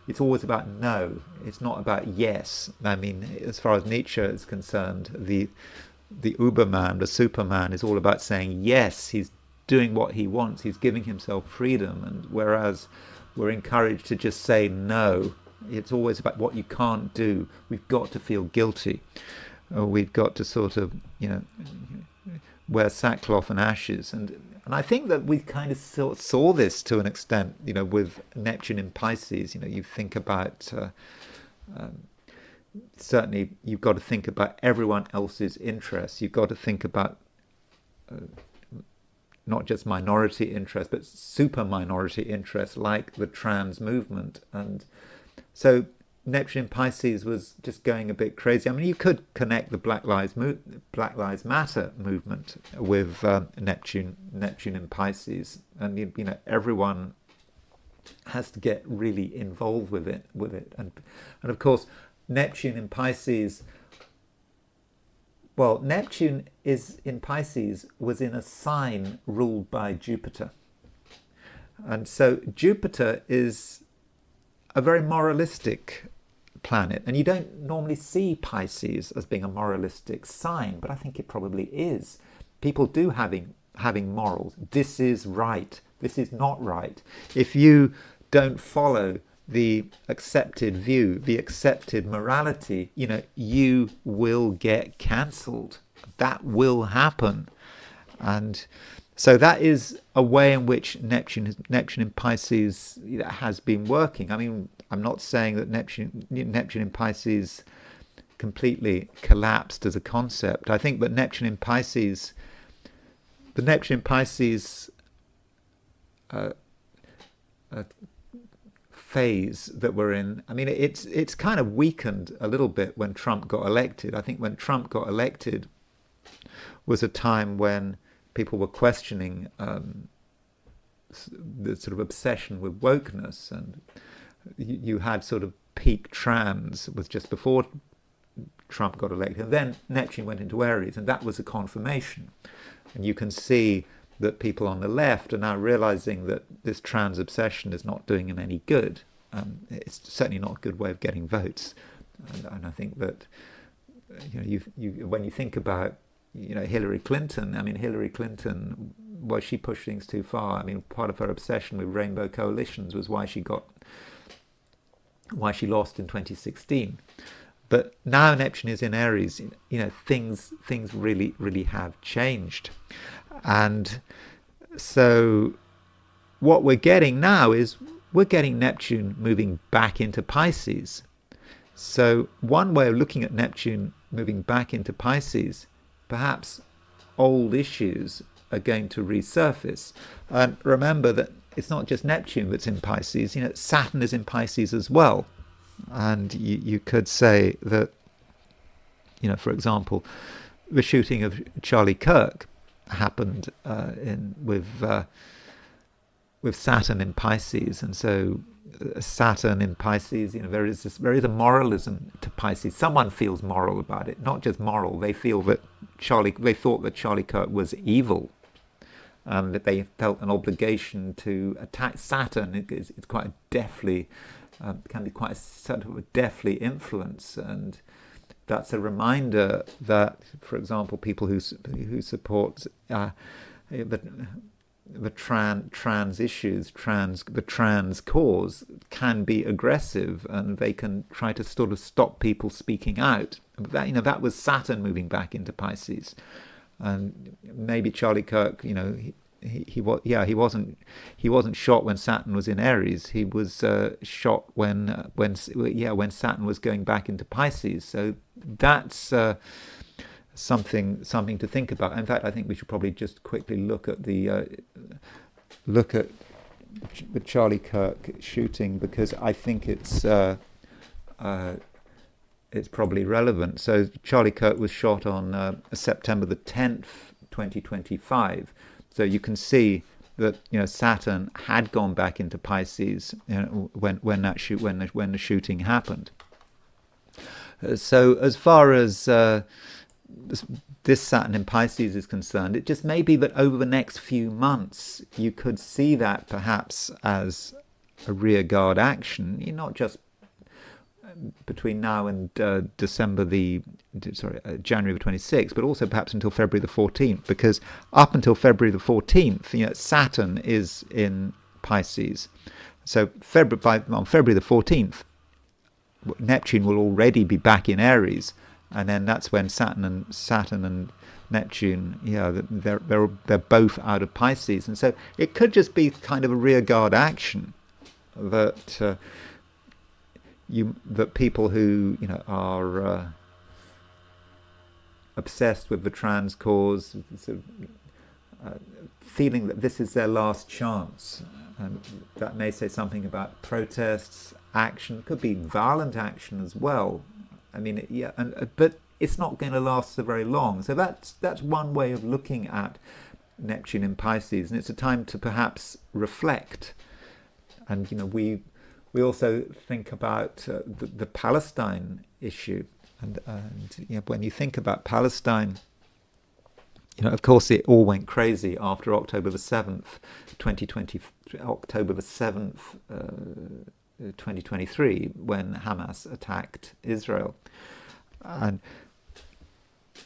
it's always about no, it's not about yes. I mean, as far as Nietzsche is concerned, the Uberman, the Superman, is all about saying yes, he's doing what he wants, he's giving himself freedom, and whereas we're encouraged to just say no, it's always about what you can't do. We've got to feel guilty, or we've got to sort of, you know, wear sackcloth and ashes, and I think that we kind of saw this to an extent, you know, with Neptune in Pisces. You know, you think about certainly you've got to think about everyone else's interests. You've got to think about not just minority interests, but super minority interests, like the trans movement. And so Neptune in Pisces was just going a bit crazy. I mean, you could connect the Black Lives Matter movement with Neptune in Pisces, and you know, everyone has to get really involved with it, and of course, Neptune in Pisces. Well, Neptune in Pisces was in a sign ruled by Jupiter, and so Jupiter is a very moralistic planet, and you don't normally see Pisces as being a moralistic sign, but I think it probably is. People do having morals. This is right, this is not right. If you don't follow the accepted view, the accepted morality, you know, you will get cancelled. That will happen. And so that is a way in which Neptune in Pisces has been working. I mean, I'm not saying that Neptune in Pisces completely collapsed as a concept. I think that the Neptune in Pisces phase that we're in, I mean, it's kind of weakened a little bit when Trump got elected. I think when Trump got elected was a time when people were questioning the sort of obsession with wokeness, and you had sort of peak trans was just before Trump got elected, and then Neptune went into Aries, and that was a confirmation. And you can see that people on the left are now realizing that this trans obsession is not doing them any good. It's certainly not a good way of getting votes, and I think that, you know, you when you think about, you know, Hillary Clinton. I mean, Hillary Clinton, well, she pushed things too far. I mean, part of her obsession with rainbow coalitions was why she lost in 2016. But now Neptune is in Aries. You know, things really, really have changed, and so what we're getting now is we're getting Neptune moving back into Pisces. So one way of looking at Neptune moving back into Pisces, perhaps old issues are going to resurface. And remember that it's not just Neptune that's in Pisces, you know, Saturn is in Pisces as well. And you could say that, you know, for example, the shooting of Charlie Kirk happened with Saturn in Pisces, and so Saturn in Pisces, you know, there is a moralism to Pisces. Someone feels moral about it, not just moral. They feel that they thought that Charlie Kirk was evil, that they felt an obligation to attack Saturn. It's quite a deathly, can be quite a sort of a deathly influence, and that's a reminder that, for example, people who support trans issues, the trans cause can be aggressive, and they can try to sort of stop people speaking out. That was Saturn moving back into Pisces, and maybe Charlie Kirk, he wasn't shot when Saturn was in Aries. He was shot when Saturn was going back into Pisces. So that's something to think about. In fact, I think we should probably just quickly look at the Charlie Kirk shooting, because I think it's probably relevant. So Charlie Kirk was shot on September the 10th, 2025. So you can see that Saturn had gone back into Pisces when the shooting happened. So as far as this Saturn in Pisces is concerned, it just may be that over the next few months you could see that perhaps as a rearguard action. You're not just between now and January the 26th, but also perhaps until February the 14th, because up until February the 14th, Saturn is in Pisces. So on February the 14th, Neptune will already be back in Aries, and then that's when Saturn and Neptune, they're both out of Pisces, and so it could just be kind of a rearguard action that that people who are obsessed with the trans cause, sort of, feeling that this is their last chance, and that may say something about protests, action, could be violent action as well. I mean, but it's not going to last so very long. So that's one way of looking at Neptune in Pisces, and it's a time to perhaps reflect. And we also think about the Palestine issue, and when you think about Palestine, of course it all went crazy after October the 7th, 2023, when Hamas attacked Israel, and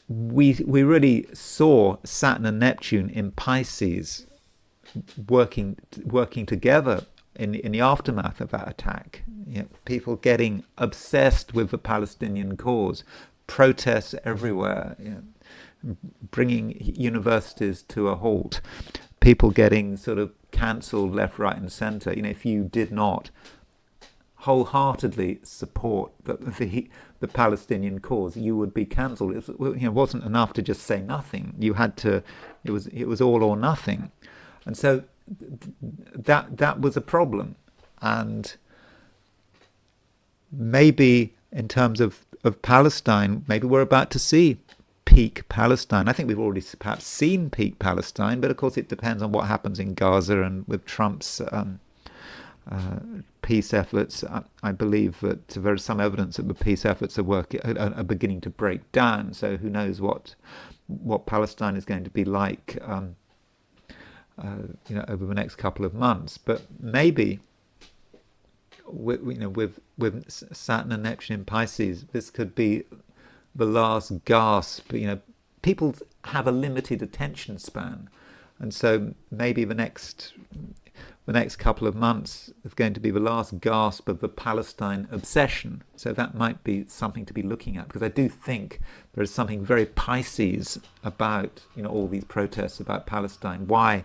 we really saw Saturn and Neptune in Pisces working together in the aftermath of that attack. People getting obsessed with the Palestinian cause, protests everywhere, bringing universities to a halt, people getting sort of cancelled left, right and centre. If you did not wholeheartedly support the Palestinian cause, you would be cancelled. It wasn't enough to just say nothing. You had to. It was all or nothing, and so that was a problem. And maybe in terms of Palestine, maybe we're about to see peak Palestine. I think we've already perhaps seen peak Palestine, but of course it depends on what happens in Gaza and with Trump's peace efforts. I believe that there is some evidence that the peace efforts are beginning to break down. So who knows what Palestine is going to be like over the next couple of months. But maybe with Saturn and Neptune in Pisces, this could be the last gasp. People have a limited attention span, and so maybe the next couple of months is going to be the last gasp of the Palestine obsession. So that might be something to be looking at, because I do think there is something very Pisces about all these protests about Palestine. Why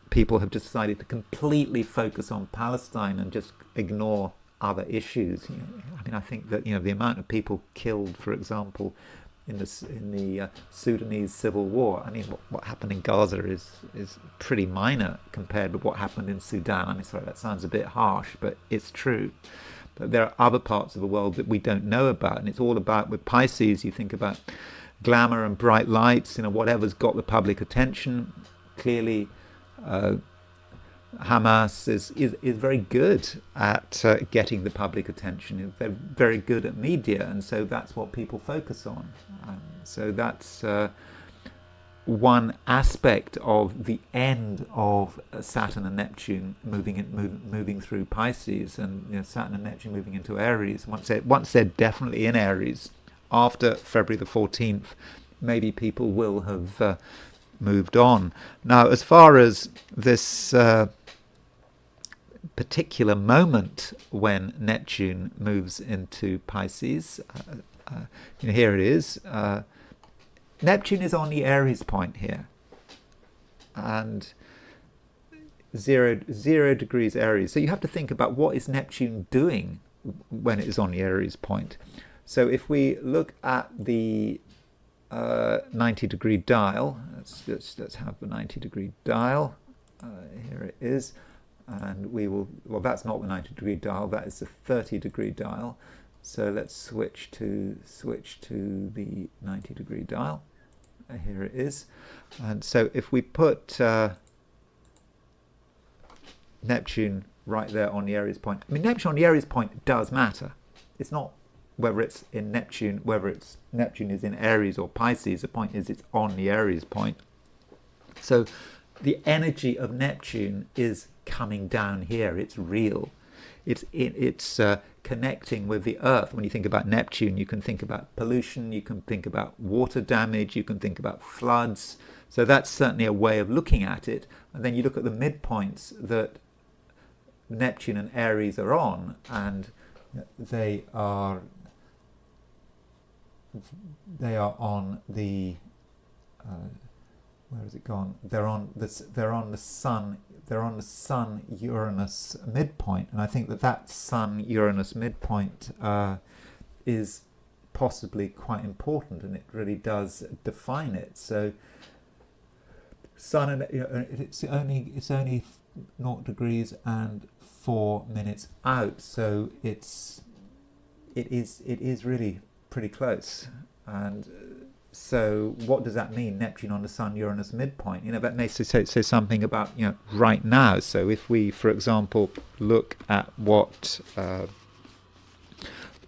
people have decided to completely focus on Palestine and just ignore other issues. I think that the amount of people killed, for example, in the Sudanese civil war. What happened in Gaza is pretty minor compared with what happened in Sudan. Sorry, that sounds a bit harsh, but it's true. But there are other parts of the world that we don't know about, and it's all about, with Pisces, you think about glamour and bright lights, whatever's got the public attention. Clearly, Hamas is very good at getting the public attention. They're very good at media, and so that's what people focus on. So that's one aspect of the end of Saturn and Neptune moving through Pisces, and Saturn and Neptune moving into Aries. Once they're definitely in Aries, after February the 14th, maybe people will have moved on. Now, as far as this particular moment when Neptune moves into Pisces, here it is. Neptune is on the Aries point here, and 0 degrees Aries. So you have to think about what is Neptune doing when it is on the Aries point. So if we look at the 90-degree dial, let's have the 90-degree dial. Here it is, and we will. Well, that's not the 90-degree dial. That is the 30-degree dial. So let's switch to the 90-degree dial. Here it is, and so if we put Neptune right there on the Aries point. I mean, Neptune on the Aries point does matter. It's not whether it's in Neptune, whether it's Neptune is in Aries or Pisces. The point is it's on the Aries point. So the energy of Neptune is coming down here. It's real. It's connecting with the Earth. When you think about Neptune, you can think about pollution, you can think about water damage, you can think about floods. So that's certainly a way of looking at it. And then you look at the midpoints that Neptune and Aries are on, and they are on the where has it gone? They're on the Sun. They're on the Sun Uranus midpoint, and I think that Sun Uranus midpoint is possibly quite important, and it really does define it. So Sun and it's only 0 degrees and 4 minutes out, so it is really pretty close. And so what does that mean? Neptune on the Sun Uranus midpoint, that may say something about right now. So if we, for example, look at what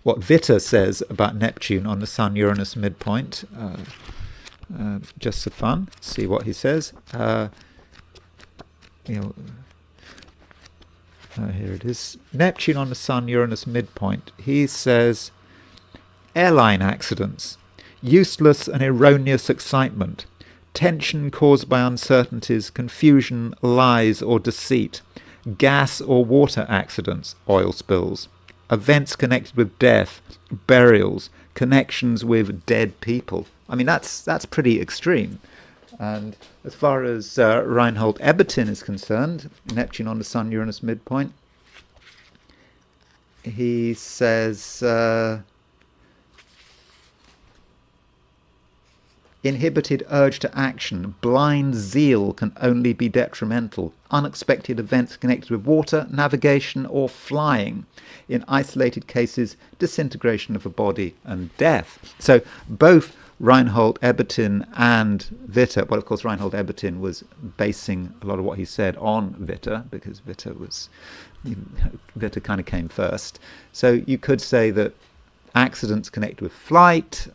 Vita says about Neptune on the Sun Uranus midpoint, just for fun, see what he says. Here it is. Neptune on the Sun Uranus midpoint. He says, airline accidents, useless and erroneous excitement, tension caused by uncertainties, confusion, lies or deceit, gas or water accidents, oil spills, events connected with death, burials, connections with dead people. I mean, that's pretty extreme. And as far as Reinhold Ebertin is concerned, Neptune on the Sun Uranus midpoint, he says inhibited urge to action, blind zeal can only be detrimental, unexpected events connected with water, navigation or flying, in isolated cases disintegration of a body and death. So both Reinhold Ebertin and Vita, well, of course, Reinhold Ebertin was basing a lot of what he said on Vita, because Vita kind of came first. So you could say that accidents connect with flight,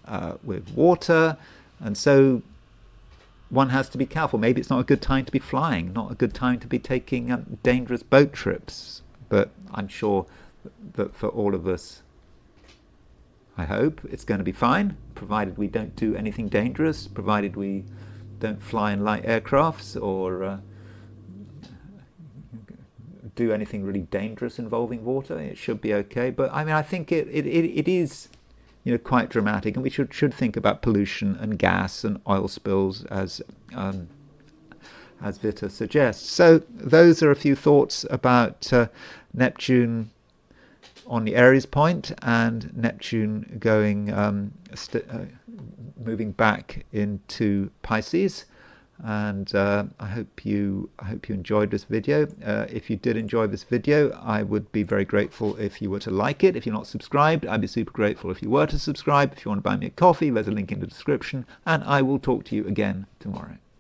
with water, and so one has to be careful. Maybe it's not a good time to be flying, not a good time to be taking dangerous boat trips. But I'm sure that for all of us, I hope it's going to be fine, provided we don't do anything dangerous, provided we don't fly in light aircrafts or do anything really dangerous involving water. It should be okay. But I mean, I think it is quite dramatic, and we should think about pollution and gas and oil spills as Vita suggests. So those are a few thoughts about Neptune on the Aries point and Neptune going moving back into Pisces. And I hope you enjoyed this video. If you did enjoy this video, I would be very grateful if you were to like it. If you're not subscribed, I'd be super grateful if you were to subscribe. If you want to buy me a coffee, there's a link in the description, and I will talk to you again tomorrow.